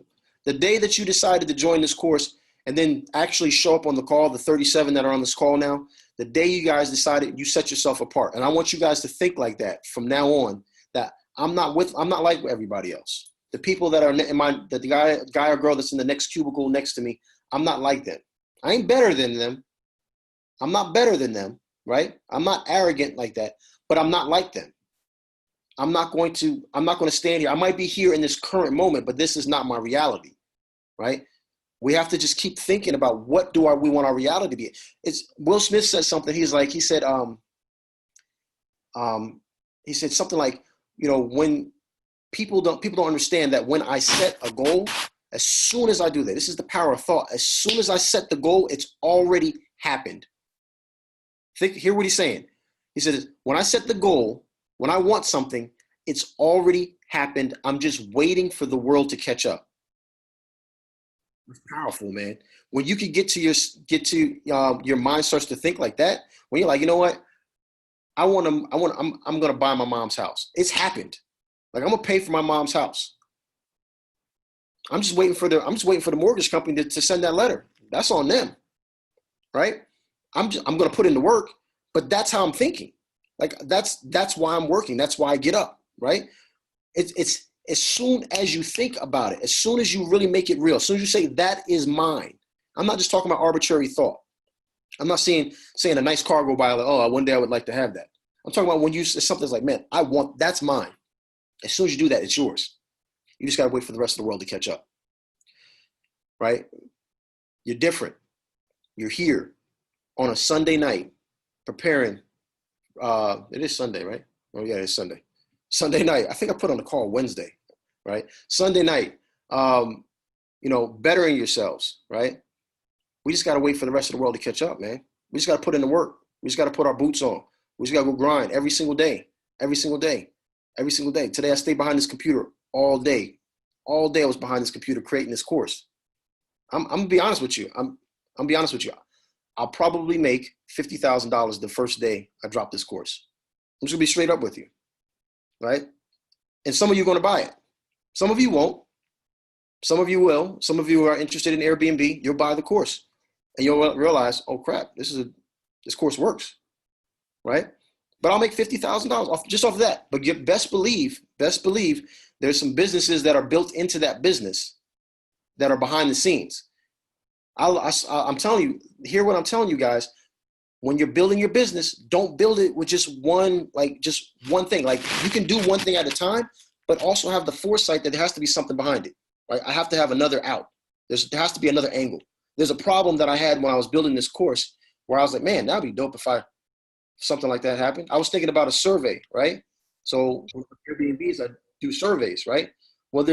The day that you decided to join this course and then actually show up on the call, the 37 that are on this call now, the day you guys decided, you set yourself apart. And I want you guys to think like that from now on, that I'm not like everybody else. The people that are the guy or girl that's in the next cubicle next to me, I'm not like them. I ain't better than them. I'm not better than them, right? I'm not arrogant like that, but I'm not like them. I'm not going to stand here. I might be here in this current moment, but this is not my reality, right? We have to just keep thinking about what we want our reality to be. It's Will Smith said something. He said something like, when people don't understand that when I set a goal, as soon as I do that, this is the power of thought. As soon as I set the goal, it's already happened. Hear what he's saying. He said, when I set the goal, when I want something, it's already happened. I'm just waiting for the world to catch up. It's powerful, man. When you can get to your mind starts to think like that, when you're like, you know what? I'm going to buy my mom's house. It's happened. Like I'm going to pay for my mom's house. I'm just waiting for the mortgage company to send that letter. That's on them. Right? I'm going to put in the work, but that's how I'm thinking. Like that's why I'm working. That's why I get up, right? It's as soon as you think about it, as soon as you really make it real, as soon as you say that is mine. I'm not just talking about arbitrary thought. I'm not saying a nice car go by like, oh, one day I would like to have that. I'm talking about when something's like, man, that's mine. As soon as you do that, it's yours. You just got to wait for the rest of the world to catch up, right? You're different. You're here on a Sunday night preparing. It is Sunday, right? Oh yeah, it's Sunday. Sunday night. I think I put on the call Wednesday, right? Sunday night. Bettering yourselves, right? We just got to wait for the rest of the world to catch up, man. We just got to put in the work. We just got to put our boots on. We just got to go grind every single day, every single day, every single day. Today I stayed behind this computer all day. All day I was behind this computer creating this course. I'm gonna be honest with you. I'm gonna be honest with you. I'll probably make $50,000 the first day I drop this course. I'm just gonna be straight up with you, right? And some of you are gonna buy it. Some of you won't. Some of you will. Some of you are interested in Airbnb. You'll buy the course, and you'll realize, oh crap, this course works, right? But I'll make $50,000 off of that. But you best believe, there's some businesses that are built into that business that are behind the scenes. I'm telling you, hear what I'm telling you guys. When you're building your business, don't build it with just one thing. Like you can do one thing at a time, but also have the foresight that there has to be something behind it. Right? I have to have another out. There has to be another angle. There's a problem that I had when I was building this course where I was like, man, that'd be dope if something like that happened. I was thinking about a survey, right? So with Airbnbs, I do surveys, right? Well,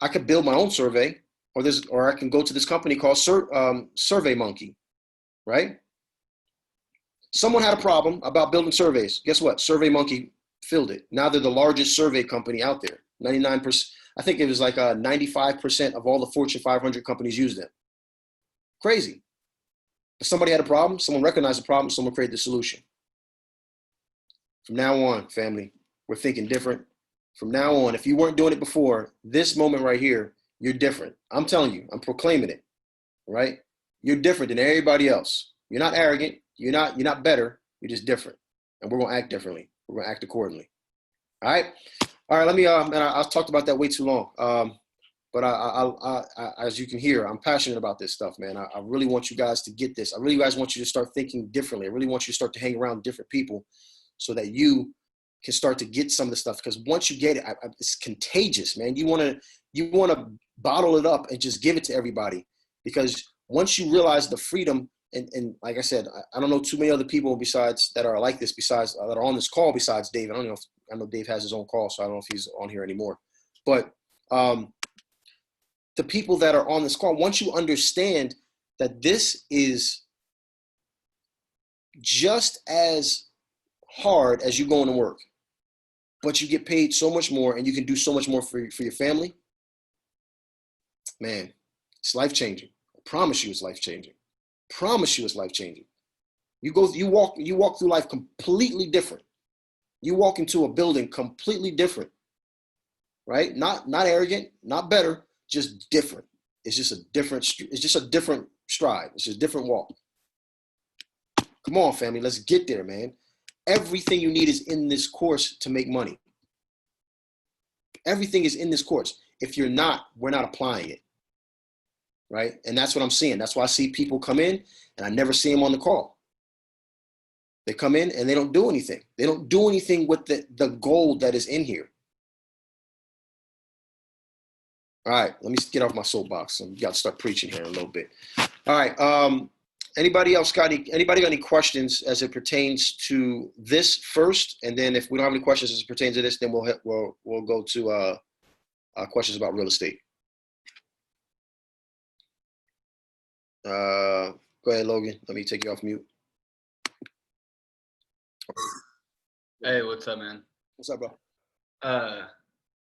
I could build my own survey, or I can go to this company called Survey Monkey, right? Someone had a problem about building surveys. Guess what? Survey Monkey filled it. Now they're the largest survey company out there. 99%, I think it was like 95% of all the Fortune 500 companies use them. Crazy. If somebody had a problem, someone recognized the problem, someone created the solution. From now on, family, we're thinking different. From now on, if you weren't doing it before, this moment right here, you're different. I'm telling you, I'm proclaiming it, right? You're different than everybody else. You're not arrogant. You're not better. You're just different. And we're going to act differently. We're going to act accordingly. All right. All right. Let me, and I talked about that way too long. But I, as you can hear, I'm passionate about this stuff, man. I really want you guys to get this. I really guys want you to start thinking differently. I really want you to start to hang around different people so that you can start to get some of the stuff. Because once you get it, it's contagious, man. You want to bottle it up and just give it to everybody. Because once you realize the freedom, and like I said, I don't know too many other people besides that are like this, besides that are on this call besides Dave. I know Dave has his own call, so I don't know if he's on here anymore. But the people that are on this call, once you understand that this is just as hard as you going to work, but you get paid so much more and you can do so much more for your family, man, it's life-changing. I promise you it's life-changing. Promise you it's life-changing. You walk through life completely different. You walk into a building completely different, right? Not arrogant, not better, just different. It's just a different stride. It's just a different walk. Come on, family, let's get there, man. Everything you need is in this course to make money. Everything is in this course. If you're not, we're not applying it, right? And that's what I'm seeing. That's why I see people come in and I never see them on the call. They come in and they don't do anything. They don't do anything with the gold that is in here. All right, let me get off my soapbox. I've got to start preaching here a little bit. All right, anybody else got any questions as it pertains to this first? And then if we don't have any questions as it pertains to this, then we'll go to questions about real estate. Go ahead, Logan. Let me take you off mute. Hey, what's up, man? What's up, bro?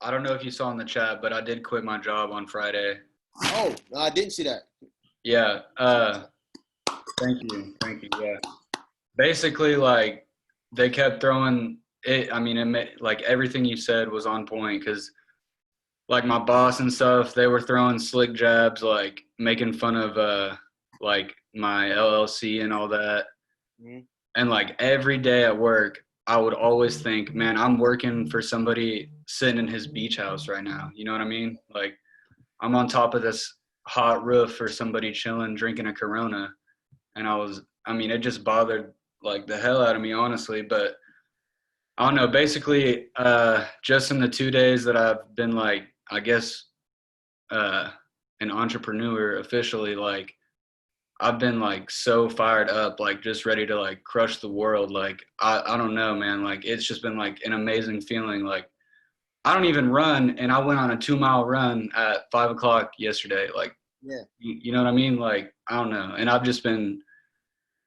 I don't know if you saw in the chat, but I did quit my job on Friday. Oh, no, I didn't see that. Yeah. Thank you. Yeah. Basically, like, they kept throwing it. I mean, like, everything you said was on point because, like, my boss and stuff, they were throwing slick jabs, like, making fun of, like, my LLC and all that. Mm-hmm. And, like, every day at work, I would always think, man, I'm working for somebody sitting in his beach house right now. You know what I mean? Like, I'm on top of this hot roof for somebody chilling, drinking a Corona. And it just bothered, like, the hell out of me, honestly. But I don't know, basically, just in the 2 days that I've been, like, I guess, an entrepreneur officially, like, I've been, like, so fired up, like, just ready to, like, crush the world. Like, I don't know, man. Like, it's just been, like, an amazing feeling. Like, I don't even run, and I went on a 2-mile run at 5 o'clock yesterday. Like, yeah, you know what I mean? Like, I don't know. And I've just been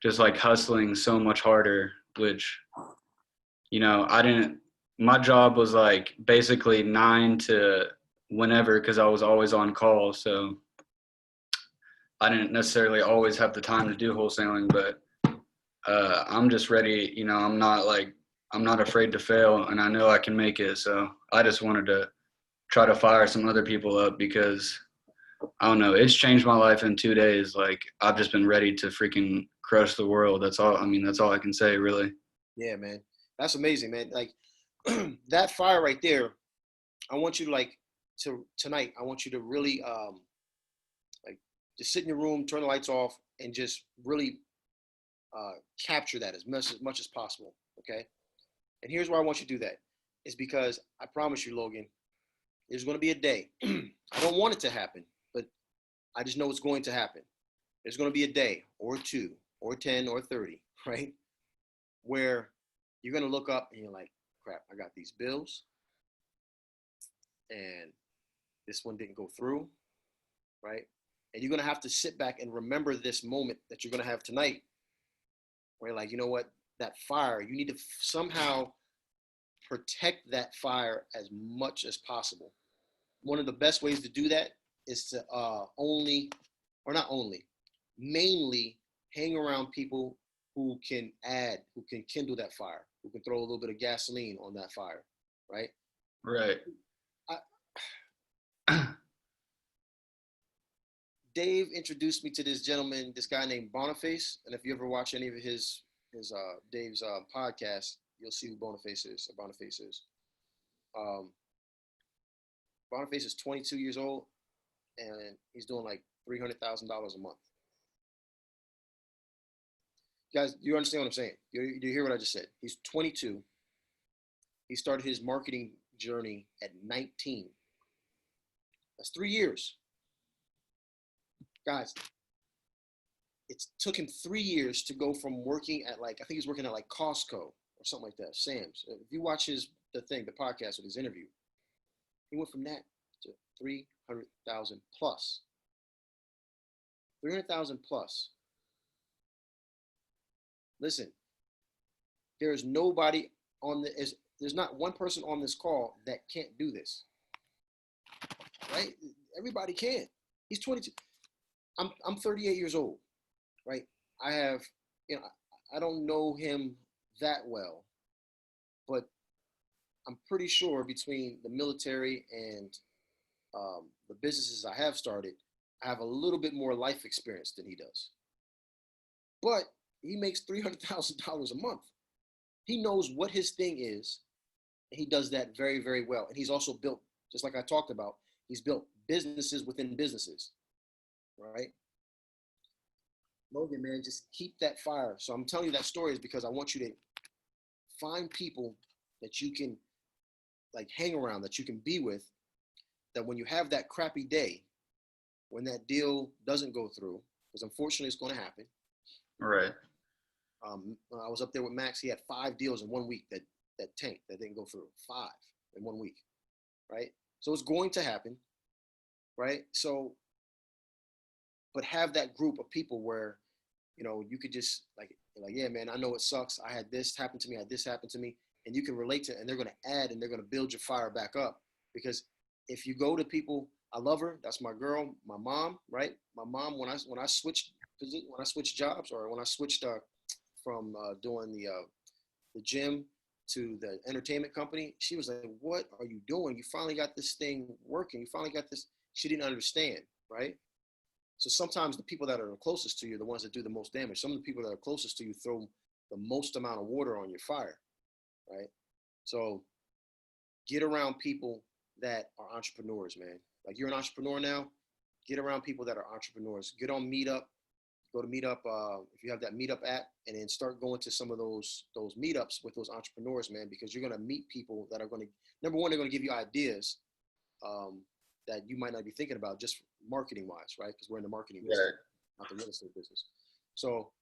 just, like, hustling so much harder, which, you know, my job was, like, basically 9 to whenever because I was always on call. So I didn't necessarily always have the time to do wholesaling, but I'm just ready. You know, I'm not afraid to fail, and I know I can make it. So I just wanted to try to fire some other people up because, I don't know, it's changed my life in 2 days. Like, I've just been ready to freaking crush the world. That's all I can say, really. Yeah, man. That's amazing, man. Like, that fire right there, I want you to, tonight, I want you to really, like, just sit in your room, turn the lights off, and just really capture that as much as possible, okay? And here's why I want you to do that. Is because I promise you, Logan, there's going to be a day. I don't want it to happen, but I just know it's going to happen. There's going to be a day or 2 or 10 or 30, right? Where you're going to look up and you're like, crap, I got these bills and this one didn't go through, right? And you're going to have to sit back and remember this moment that you're going to have tonight, where you're like, you know what, that fire, you need to somehow protect that fire as much as possible. One of the best ways to do that is to mainly hang around people who can kindle that fire, who can throw a little bit of gasoline on that fire, right? Right. Dave introduced me to this gentleman, this guy named Boniface, and if you ever watch any of Dave's podcasts, you'll see who Boniface is. Boniface is 22 years old, and he's doing like $300,000 a month. Guys, you understand what I'm saying? You hear what I just said? He's 22. He started his marketing journey at 19. That's 3 years. Guys, it took him 3 years to go from working at I think he's working at like Costco or something like that, Sam's. If you watch the podcast with his interview, he went from that to 300,000 plus. 300,000 plus. Listen, there's not one person on this call that can't do this, right? Everybody can. He's 22. I'm 38 years old, right? I have, I don't know him that well, but I'm pretty sure between the military and the businesses I have started, I have a little bit more life experience than he does. But he makes $300,000 a month. He knows what his thing is, and he does that very, very well. And he's also built, just like I talked about, he's built businesses within businesses, right? Logan, man, just keep that fire. So I'm telling you that story is because I want you to find people that you can hang around, that you can be with, that when you have that crappy day, when that deal doesn't go through, because unfortunately it's going to happen. Right. I was up there with Max. He had 5 deals in 1 week that tanked, that didn't go through. 5 in 1 week, right? So it's going to happen, right? So, but have that group of people where, you could just yeah, man, I know it sucks. I had this happen to me. I had this happen to me. And you can relate to it, and they're going to add and they're going to build your fire back up. Because if you go to people, I love her. That's my girl, my mom, right? My mom, when I switched jobs, or when I switched from doing the gym to the entertainment company, she was like, "What are you doing? You finally got this thing working. You finally got this." She didn't understand, right? So sometimes the people that are the closest to you are the ones that do the most damage. Some of the people that are closest to you throw the most amount of water on your fire, right? So get around people that are entrepreneurs, man. Like, you're an entrepreneur now, get around people that are entrepreneurs. Get on Meetup. Go to Meetup if you have that Meetup app, and then start going to some of those meetups with those entrepreneurs, man, because you're going to meet people that are going to, number one, they're going to give you ideas that you might not be thinking about, just marketing wise, right? Because we're in the marketing business, not the real estate business. So,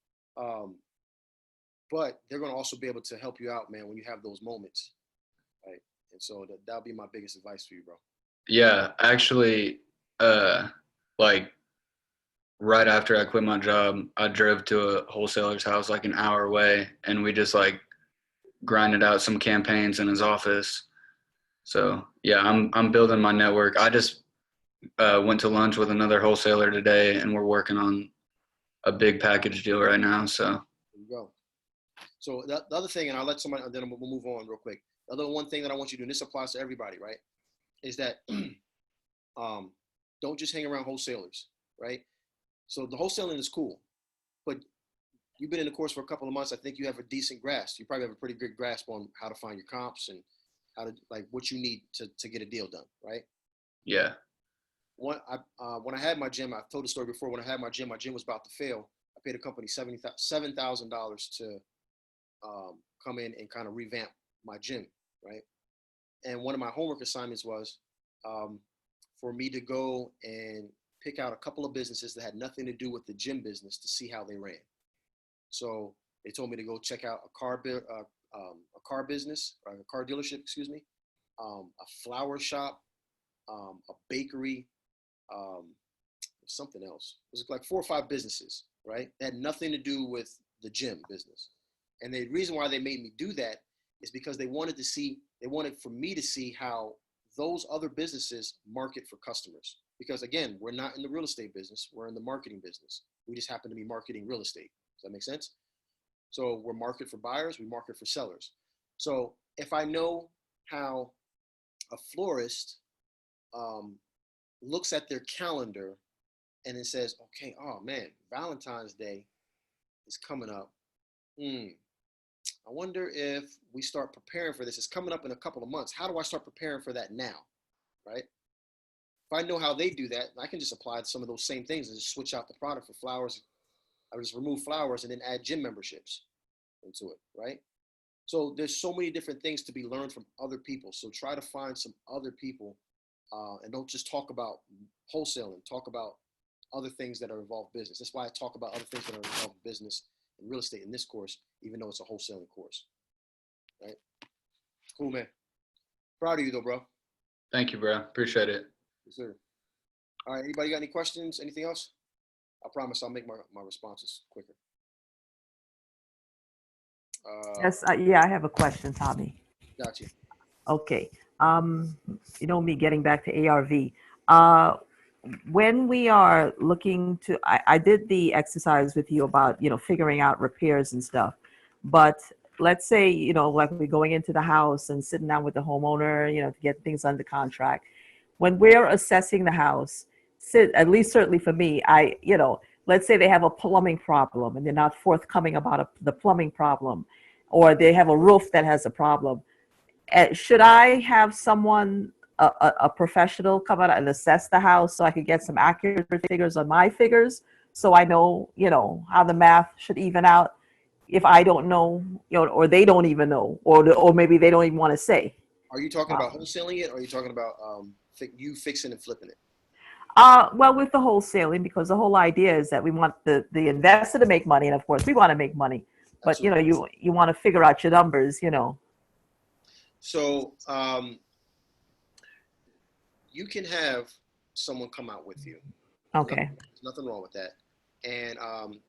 but they're going to also be able to help you out, man, when you have those moments, right? And so that'll be my biggest advice for you, bro. Yeah, actually, right after I quit my job, I drove to a wholesaler's house like an hour away, and we just grinded out some campaigns in his office. So yeah, I'm building my network. I just went to lunch with another wholesaler today, and we're working on a big package deal right now. So there you go. So the other thing, and I'll let somebody, and then we'll move on real quick. The other one thing that I want you to do, and this applies to everybody, right, is that don't just hang around wholesalers, right? So the wholesaling is cool, but you've been in the course for a couple of months. I think you have a decent grasp. You probably have a pretty good grasp on how to find your comps and how to, what you need to get a deal done, right? yeah. When I had my gym, I've told the story before. When I had my gym was about to fail. I paid a company $7,000 to come in and kind of revamp my gym, right? And one of my homework assignments was for me to go and pick out a couple of businesses that had nothing to do with the gym business to see how they ran. So they told me to go check out a car business, or a car dealership, excuse me, a flower shop, a bakery, was something else. It was like 4 or 5 businesses, right? That had nothing to do with the gym business. And the reason why they made me do that is because they wanted for me to see how those other businesses market for customers. Because again, we're not in the real estate business, we're in the marketing business. We just happen to be marketing real estate. Does that make sense? So we're market for buyers, we market for sellers. So if I know how a florist looks at their calendar and it says, okay, oh man, Valentine's Day is coming up. I wonder if we start preparing for this. It's coming up in a couple of months. How do I start preparing for that now, right? If I know how they do that, I can just apply some of those same things and just switch out the product for flowers. I just remove flowers and then add gym memberships into it, right? So there's so many different things to be learned from other people. So try to find some other people and don't just talk about wholesaling. Talk about other things that are involved business. That's why I talk about other things that are involved business and real estate in this course, even though it's a wholesaling course, right? Cool, man. Proud of you though, bro. Thank you, bro. Appreciate it. Yes, sir. All right, anybody got any questions? Anything else? I promise I'll make my responses quicker. Yes, yeah, I have a question, Tommy. Got you. Okay. You know me getting back to ARV. When we are looking to, I did the exercise with you about, figuring out repairs and stuff. But let's say, like we're going into the house and sitting down with the homeowner, to get things under contract. When we're assessing the house, at least certainly for me, let's say they have a plumbing problem and they're not forthcoming about the plumbing problem, or they have a roof that has a problem. Should I have someone, a professional, come out and assess the house so I could get some accurate figures on my figures, so I know, how the math should even out if I don't know, or they don't even know, or maybe they don't even want to say? Are you talking about wholesaling it, or are you talking about you fixing and flipping it? Well, with the wholesaling, because the whole idea is that we want the investor to make money, and of course we want to make money, but Absolutely. you want to figure out your numbers, So you can have someone come out with you. Okay. There's nothing wrong with that. And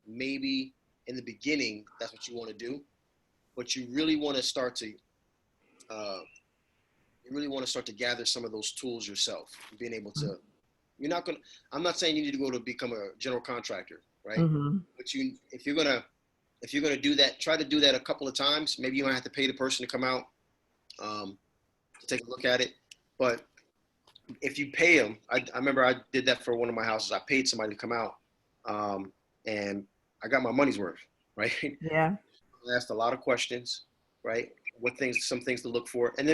maybe in the beginning, that's what you want to do, but you really want to start to gather some of those tools yourself, being able to, I'm not saying you need to go to become a general contractor, right? Mm-hmm. But if you're going to do that, try to do that a couple of times. Maybe you might have to pay the person to come out to take a look at it. But if you pay them, I remember I did that for one of my houses. I paid somebody to come out and I got my money's worth, right? Yeah. I asked a lot of questions, right? Some things to look for. And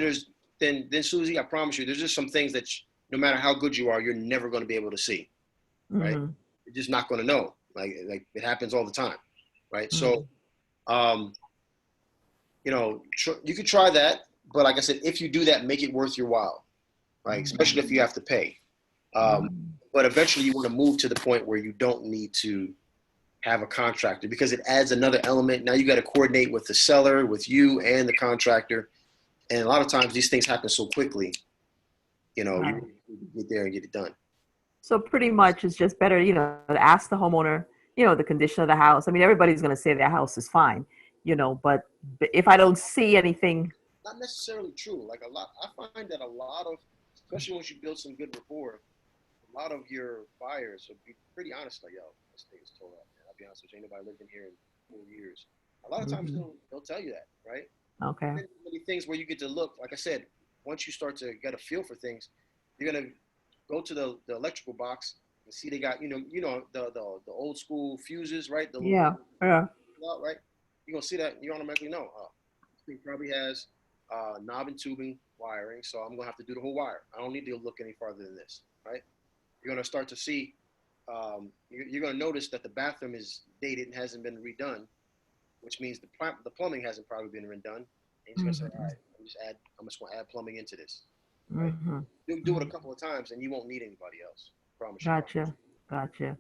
then Susie, I promise you, there's just some things that no matter how good you are, you're never going to be able to see, right? Mm-hmm. You're just not going to know. Like it happens all the time, right? Mm-hmm. So, you could try that, but like I said, if you do that, make it worth your while, right? Especially if you have to pay. But eventually you want to move to the point where you don't need to have a contractor, because it adds another element. Now you got to coordinate with the seller, with you and the contractor. And a lot of times these things happen so quickly, Right. you get there and get it done. So pretty much it's just better, to ask the homeowner, the condition of the house. I mean, everybody's going to say their house is fine, but if I don't see anything. Not necessarily true. I find that a lot of, especially once you build some good rapport, a lot of your buyers will be pretty honest. Like, yo, this thing is tore up, man. I'll be honest with you, ain't nobody lived in here in 4 years. A lot of times they'll tell you that, right? Okay. There's many things where you get to look, like I said, once you start to get a feel for things, you're gonna go to the electrical box and see they got, the old school fuses, right? Yeah. Right? You're gonna see that, you automatically know, this thing probably has knob and tubing wiring, so I'm gonna have to do the whole wire. I don't need to look any farther than this, right? You're gonna start to see, you're gonna notice that the bathroom is dated and hasn't been redone, which means the plumbing hasn't probably been redone. And you're just gonna say, all right, I'm just gonna add plumbing into this. Right? Do it a couple of times, and you won't need anybody else. Promise you. Gotcha.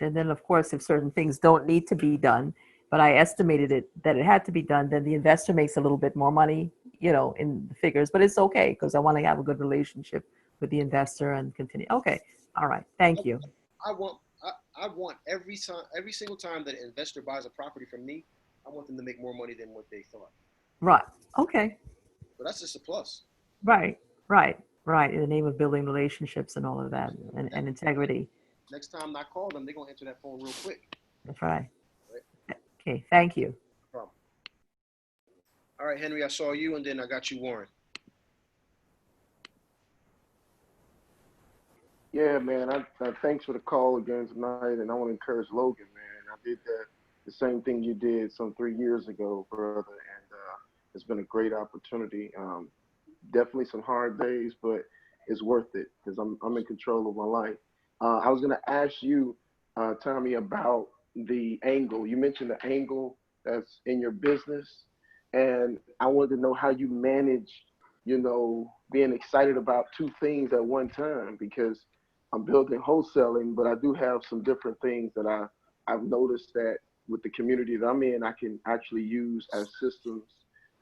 And then, of course, if certain things don't need to be done, but I estimated that it had to be done, then the investor makes a little bit more money, in the figures. But it's okay, because I want to have a good relationship with the investor and continue. Okay. All right. Thank you. I want every single time that an investor buys a property from me, I want them to make more money than what they thought. Right. Okay. So that's just a plus. Right. Right. Right. In the name of building relationships and all of that, and integrity. Next time I call them, they're gonna answer that phone real quick. That's right. Right. Okay. Thank you. No problem. All right, Henry, I saw you, and then I got you, Warren. Yeah, man. Thanks for the call again tonight, and I want to encourage Logan, man. I did the same thing you did some 3 years ago, brother, and it's been a great opportunity. Definitely some hard days, but it's worth it because I'm in control of my life. I was gonna ask you, Tommy, about the angle. You mentioned the angle that's in your business, and I wanted to know how you manage, being excited about two things at one time, because I'm building wholesaling, but I do have some different things that I've noticed that with the community that I'm in, I can actually use as systems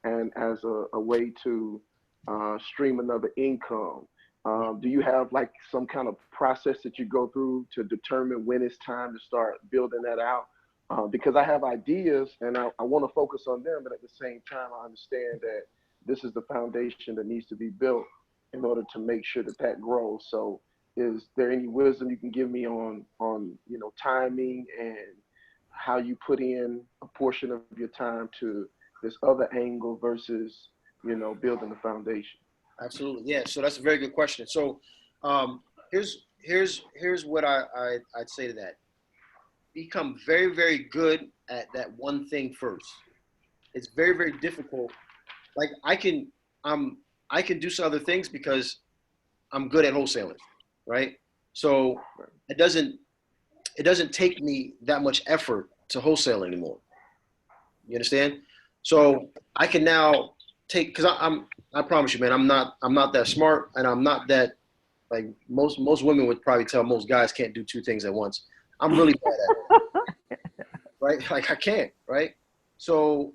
and as a way to stream another income. Do you have like some kind of process that you go through to determine when it's time to start building that out? Because I have ideas and I want to focus on them, but at the same time, I understand that this is the foundation that needs to be built in order to make sure that grows. So is there any wisdom you can give me on timing and how you put in a portion of your time to this other angle versus, building the foundation? Absolutely, yeah. So that's a very good question. So here's what I'd say to that. Become very, very good at that one thing first. It's very, very difficult. Like I can do some other things because I'm good at wholesaling, right? So it doesn't take me that much effort to wholesale anymore. You understand? So I can now take, because I promise you, man, I'm not that smart, and I'm not that, like most women would probably tell most guys can't do two things at once. I'm really bad at it, right? Like I can't, right? So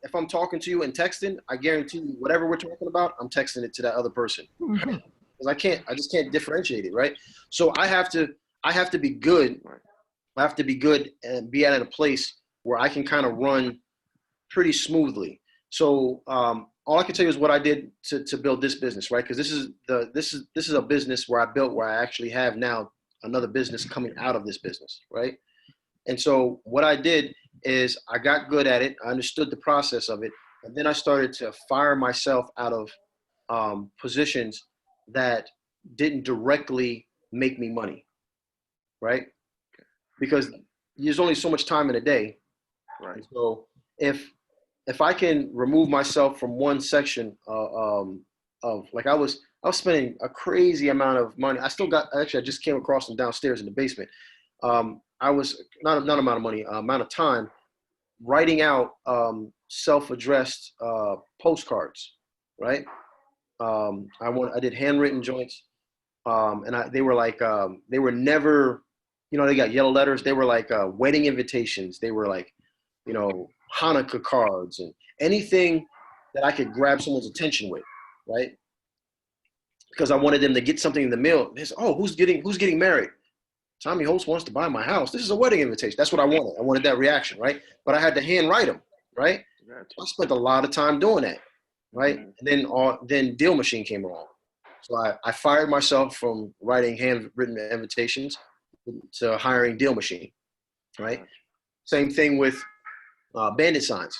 if I'm talking to you and texting, I guarantee you whatever we're talking about, I'm texting it to that other person. Mm-hmm. Because I just can't differentiate it, right? So I have to be good. I have to be good and be at a place where I can kind of run pretty smoothly. So all I can tell you is what I did to build this business, right? Because this is a business where I actually have now another business coming out of this business, right? And so what I did is I got good at it. I understood the process of it, and then I started to fire myself out of positions that didn't directly make me money, right? Because there's only so much time in a day, right? So if I can remove myself from one section of like I was spending a crazy amount of money. I just came across them downstairs in the basement. I was not amount of money, amount of time writing out self-addressed postcards, right? I did handwritten joints, and they were never, they got yellow letters. They were like wedding invitations. They were like, Hanukkah cards and anything that I could grab someone's attention with, right? Because I wanted them to get something in the mail. They said, "Oh, who's getting married? Tommy Holt wants to buy my house. This is a wedding invitation." That's what I wanted. I wanted that reaction, right? But I had to handwrite them, right? I spent a lot of time doing that, right? And then Deal Machine came along. So I fired myself from writing handwritten invitations to hiring Deal Machine, right? Same thing with bandit signs.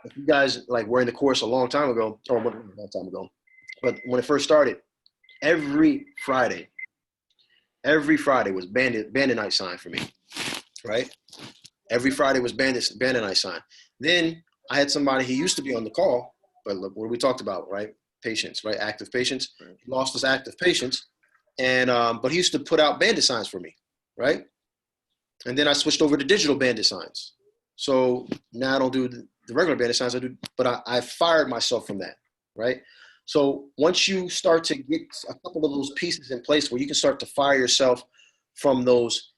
If you guys were in the course a long time ago, or a long time ago, but when it first started, every Friday was bandit night sign for me, right? Every Friday was bandit night sign. Then I had somebody, he used to be on the call, but look what we talked about, right? Patients, right? Active patients. He lost his active patients, and but he used to put out bandit signs for me, right? And then I switched over to digital bandit signs. So now I don't do the regular bandit signs, but I fired myself from that, right? So once you start to get a couple of those pieces in place where you can start to fire yourself from those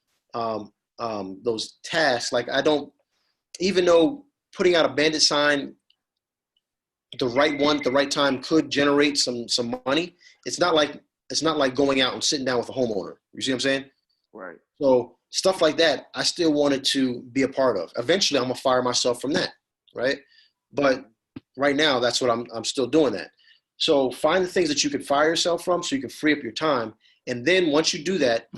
tasks, like I don't, even though putting out a bandit sign, the right one at the right time could generate some money. It's not like going out and sitting down with a homeowner. You see what I'm saying? Right. So stuff like that, I still wanted to be a part of. Eventually, I'm gonna fire myself from that, right? But right now, that's what I'm still doing that. So find the things that you can fire yourself from, so you can free up your time. And then once you do that,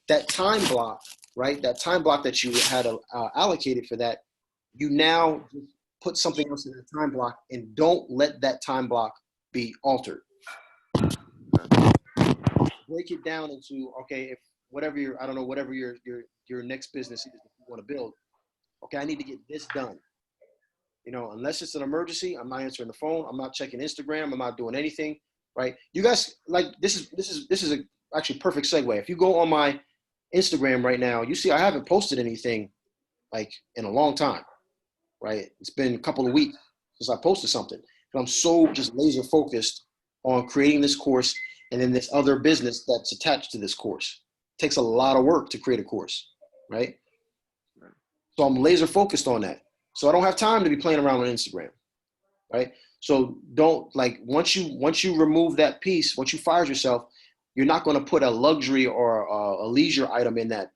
that time block, right? That time block that you had allocated for that, you now put something else in that time block, and don't let that time block be altered. Break it down into, okay, if whatever your, I don't know, whatever your next business is that you want to build. Okay, I need to get this done. You know, unless it's an emergency, I'm not answering the phone. I'm not checking Instagram. I'm not doing anything. Right? You guys, like, this is actually perfect segue. If you go on my Instagram right now, you see I haven't posted anything like in a long time. Right? It's been a couple of weeks since I posted something. But I'm so just laser focused on creating this course and then this other business that's attached to this course. It takes a lot of work to create a course, right? So I'm laser focused on that. So I don't have time to be playing around on Instagram, right? So don't, like, once you remove that piece, once you fire yourself, you're not going to put a luxury or a leisure item in that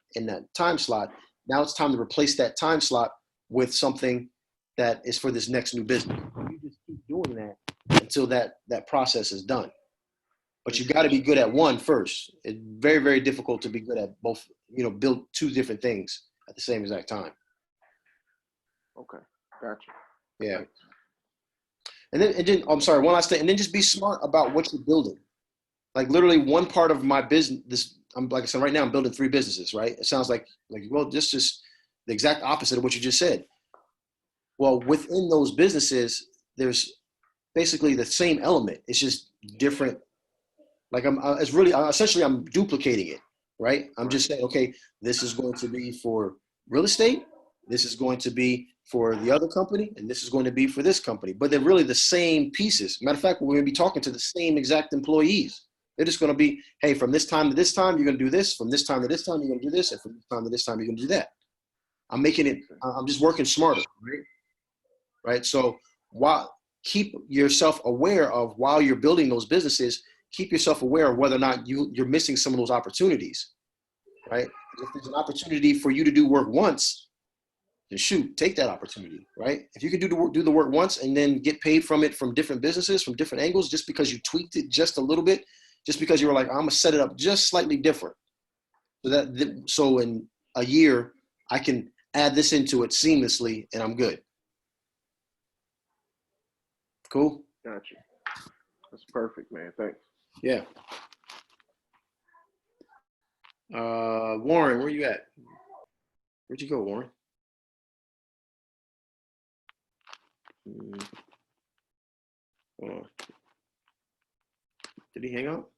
time slot. Now it's time to replace that time slot with something that is for this next new business. You just keep doing that until that process is done. But you got to be good at one first. It's very, very difficult to be good at both, you know, build two different things at the same exact time. Okay, gotcha. Yeah. And then I'm sorry, one last thing. And then just be smart about what you're building. Like, literally one part of my business, I'm, like I said, right now I'm building 3 businesses, right? It sounds like, well, this is the exact opposite of what you just said. Well, within those businesses, there's basically the same element. It's just different. Like, it's really, essentially I'm duplicating it, right? I'm just saying, okay, this is going to be for real estate. This is going to be for the other company, and this is going to be for this company. But they're really the same pieces. Matter of fact, we're going to be talking to the same exact employees. They're just going to be, hey, from this time to this time, you're going to do this. From this time to this time, you're going to do this. And from this time to this time, you're going to do that. I'm making it, I'm just working smarter, right? Right? So keep yourself aware of, while you're building those businesses, keep yourself aware of whether or not you're missing some of those opportunities, right? If there's an opportunity for you to do work once, then shoot, take that opportunity, right? If you can do the work once and then get paid from it from different businesses, from different angles, just because you tweaked it just a little bit, just because you were like, I'm gonna set it up just slightly different, so in a year I can add this into it seamlessly and I'm good. Cool. Gotcha. That's perfect, man. Thanks. Yeah. Warren, where you at? Where'd you go, Warren? Hold on. Did he hang up?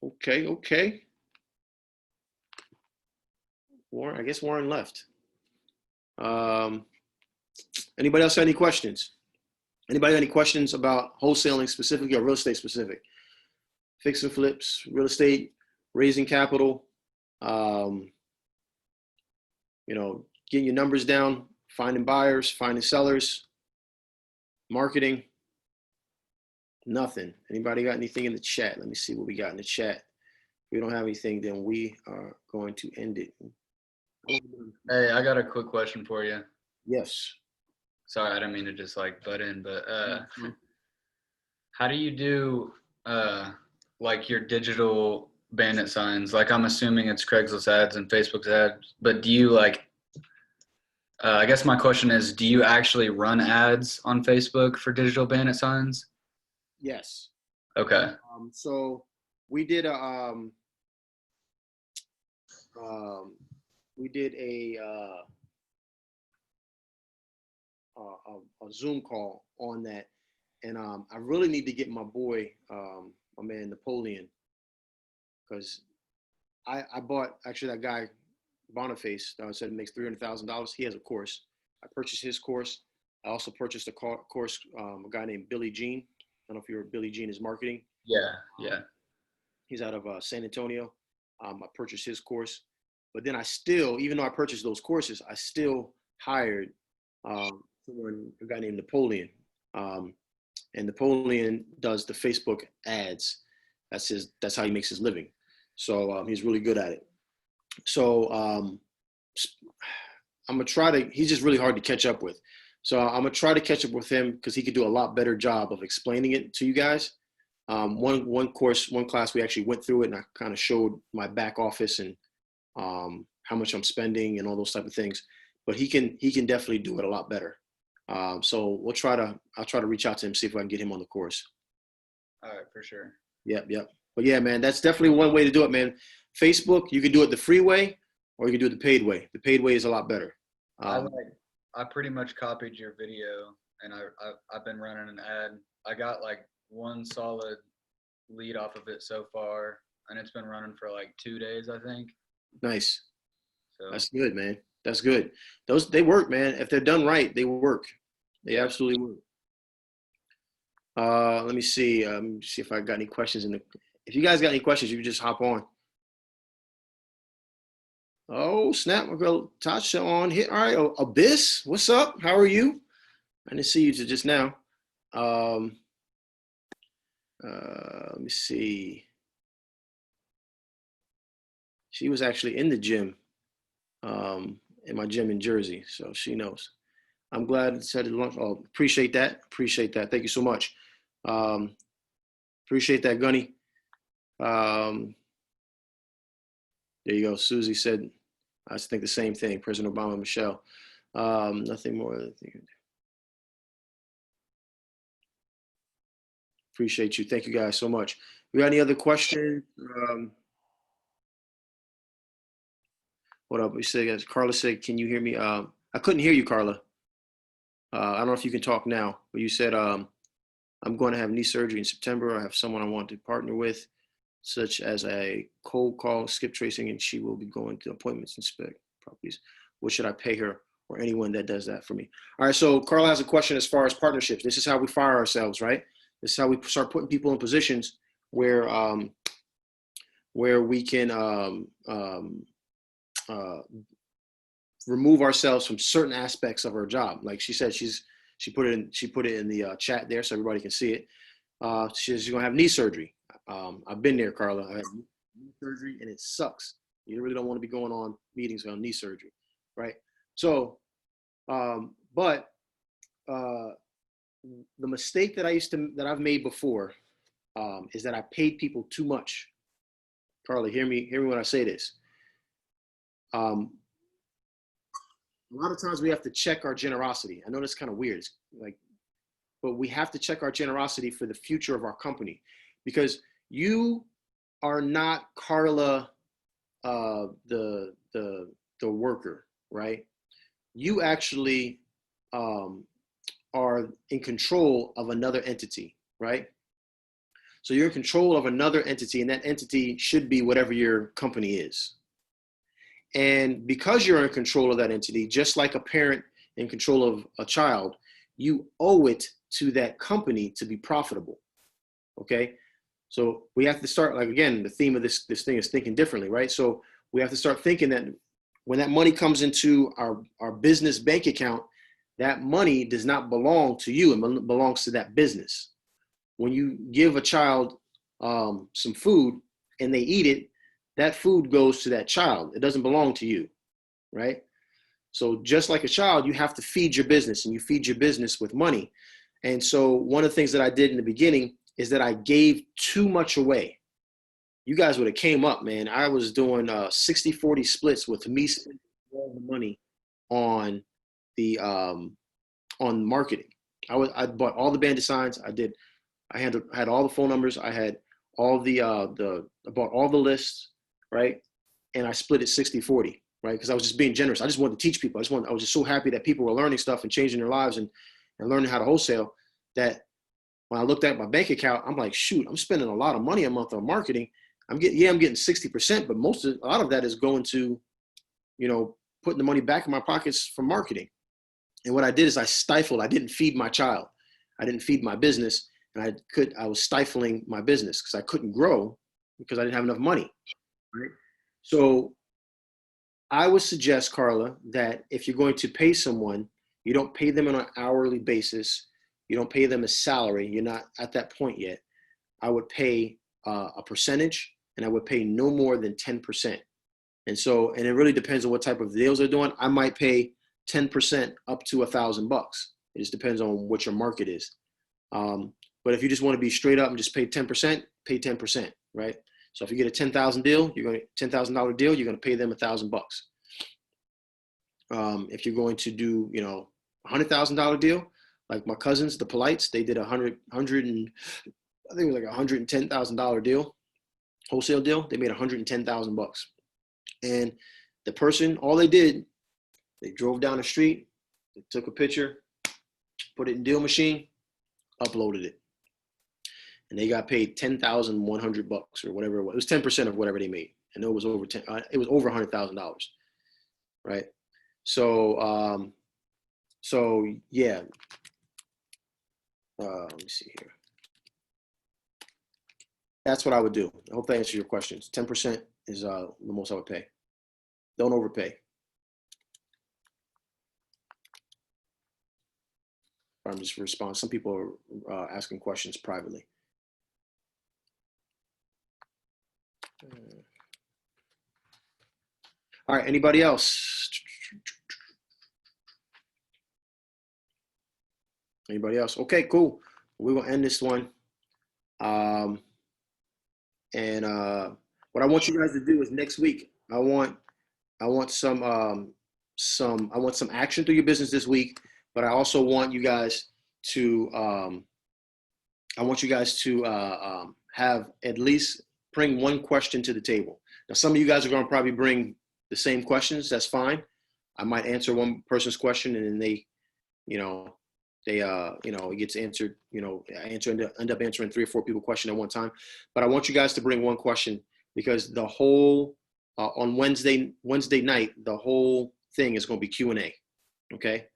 Okay. Warren, I guess Warren left. Anybody else have any questions? Anybody got any questions about wholesaling specifically, or real estate specific? Fix and flips, real estate, raising capital, you know, getting your numbers down, finding buyers, finding sellers, marketing. Nothing. Anybody got anything in the chat? Let me see what we got in the chat. If we don't have anything, then we are going to end it. Hey, I got a quick question for you. Yes. Sorry, I didn't mean to just like butt in, but how do you do like your digital bandit signs? Like, I'm assuming it's Craigslist ads and Facebook ads, but do you like, I guess my question is, do you actually run ads on Facebook for digital bandit signs? Yes. Okay. So we did a Zoom call on that, and I really need to get my boy, my man Napoleon, because I bought, actually, that guy Boniface that I said makes $300,000. He has a course. I purchased his course. I also purchased a course, a guy named Billy Jean. I don't know if you're Billy Jean is marketing. Yeah. He's out of San Antonio. I purchased his course, but then I still, even though I purchased those courses, I still hired a guy named Napoleon. and Napoleon does the Facebook ads. That's how he makes his living. So he's really good at it. So I'm gonna try to. He's just really hard to catch up with. So I'm gonna try to catch up with him because he could do a lot better job of explaining it to you guys. One class we actually went through it, and I kind of showed my back office and how much I'm spending and all those type of things. But he can definitely do it a lot better. So I'll try to reach out to him, see if I can get him on the course. All right, for sure. Yep. But yeah, man, that's definitely one way to do it, man. Facebook, you can do it the free way, or you can do it the paid way. The paid way is a lot better. I pretty much copied your video, and I've been running an ad. I got like one solid lead off of it so far, and it's been running for like 2 days, I think. Nice. So That's good, man. That's good. They work, man. If they're done right, they work. They absolutely work. Let me see. See if I got any questions if you guys got any questions, you can just hop on. Oh, snap. My girl Tasha on here. All right. Abyss, what's up? How are you? I didn't see you till just now. Let me see. She was actually in the gym, in my gym in Jersey, so she knows. I'm glad it said lunch. Oh, appreciate that. Thank you so much. Appreciate that, Gunny. There you go. Susie said, I think the same thing. President Obama, Michelle. Nothing more. Appreciate you. Thank you guys so much. We got any other questions? What up? We said, Carla said, can you hear me? I couldn't hear you, Carla. I don't know if you can talk now, but you said, I'm going to have knee surgery in September. I have someone I want to partner with, such as a cold call, skip tracing, and she will be going to appointments, inspect properties. What should I pay her or anyone that does that for me? All right, so Carla has a question as far as partnerships. This is how we fire ourselves, right? This is how we start putting people in positions where we can remove ourselves from certain aspects of our job. Like she said, she put it in the chat there so everybody can see it. She's gonna have knee surgery. I've been there, Carla. I had knee surgery and it sucks. You really don't want to be going on meetings on knee surgery, right? So, but the mistake that I've made before is that I paid people too much. Carla, hear me when I say this. A lot of times we have to check our generosity. I know that's kind of weird, but we have to check our generosity for the future of our company, because you are not Carla, the worker, right? You actually are in control of another entity, right? So you're in control of another entity, and that entity should be whatever your company is. And because you're in control of that entity, just like a parent in control of a child, you owe it to that company to be profitable. Okay. So we have to start, like, again, the theme of this thing is thinking differently, right? So we have to start thinking that when that money comes into our business bank account, that money does not belong to you. It belongs to that business. When you give a child some food and they eat it, that food goes to that child. It doesn't belong to you, right? So just like a child, you have to feed your business, and you feed your business with money. And so one of the things that I did in the beginning is that I gave too much away. You guys would have came up, man. I was doing 60-40 splits with me spending all the money on the on marketing. I bought all the band designs. I had all the phone numbers. I had all I bought all the lists, right? And I split it 60-40, right? Because I was just being generous. I just wanted to teach people. I was just so happy that people were learning stuff and changing their lives and learning how to wholesale, that when I looked at my bank account, I'm like, shoot, I'm spending a lot of money a month on marketing. I'm getting 60%, but a lot of that is going to, putting the money back in my pockets from marketing. And what I did is I didn't feed my child. I didn't feed my business. And I was stifling my business because I couldn't grow because I didn't have enough money, right? So I would suggest, Carla, that if you're going to pay someone, you don't pay them on an hourly basis. You don't pay them a salary. You're not at that point yet. I would pay a percentage, and I would pay no more than 10%. And it really depends on what type of deals they're doing. I might pay 10% up to $1,000. It just depends on what your market is. But if you just want to be straight up and just pay 10%, pay 10%, right? So if you get a $10,000 deal, $10,000 deal, you're going to pay them $1,000. If you're going to do, $100,000 deal, like my cousins, the Polites, they did I think it was like $110,000 deal, wholesale deal. They made $110,000. And the person, all they did, they drove down the street, they took a picture, put it in deal machine, uploaded it. And they got paid $10,100 or whatever it was. It was 10% of whatever they made. And it was over $100,000, right? So yeah. Let me see here. That's what I would do. I hope that answers your questions. 10% is the most I would pay. Don't overpay. I'm just responding. Some people are asking questions privately. All right, anybody else? Anybody else? Okay, cool. We will end this one. What I want you guys to do is next week, I want some action through your business this week, but I also want you guys to have at least bring one question to the table. Now, some of you guys are going to probably bring the same questions. That's fine. I might answer one person's question, and then it gets answered. I end up answering 3 or 4 people question at one time. But I want you guys to bring one question, because the whole on Wednesday night, the whole thing is going to be Q&A. Okay.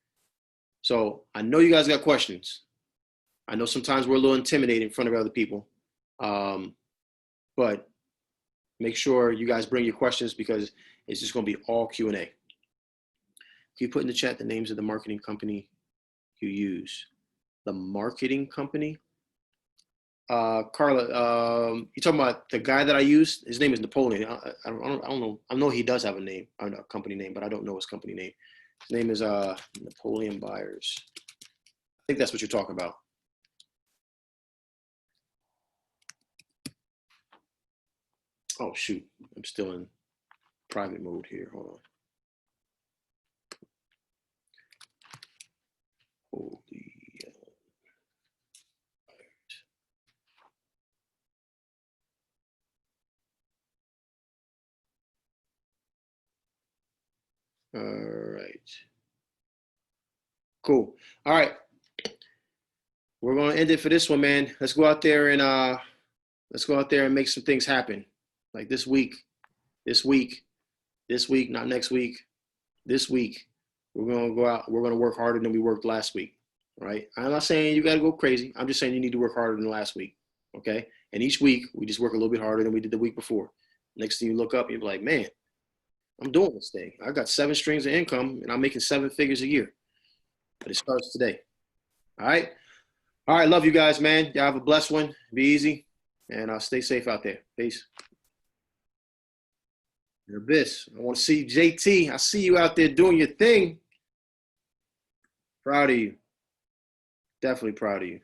So I know you guys got questions. I know sometimes we're a little intimidated in front of other people. But make sure you guys bring your questions, because it's just going to be all Q&A. Can you put in the chat the names of the marketing company you use? The marketing company? Carla, you talking about the guy that I used? His name is Napoleon. I don't know. I know he does have a name, a company name, but I don't know his company name. His name is Napoleon Buyers. I think that's what you're talking about. Oh, shoot. I'm still in private mode here. Hold on. Holy all right. Cool. All right. We're going to end it for this one, man. Let's go out there and make some things happen. Like this week, not next week, this week, we're going to go out. We're going to work harder than we worked last week. All right. I'm not saying you got to go crazy. I'm just saying you need to work harder than last week. Okay. And each week we just work a little bit harder than we did the week before. Next thing you look up, you'll be like, man, I'm doing this thing. I got 7 streams of income and I'm making 7 figures a year. But it starts today. All right. All right. Love you guys, man. Y'all have a blessed one. Be easy and stay safe out there. Peace. Abyss. I want to see JT. I see you out there doing your thing. Proud of you. Definitely proud of you.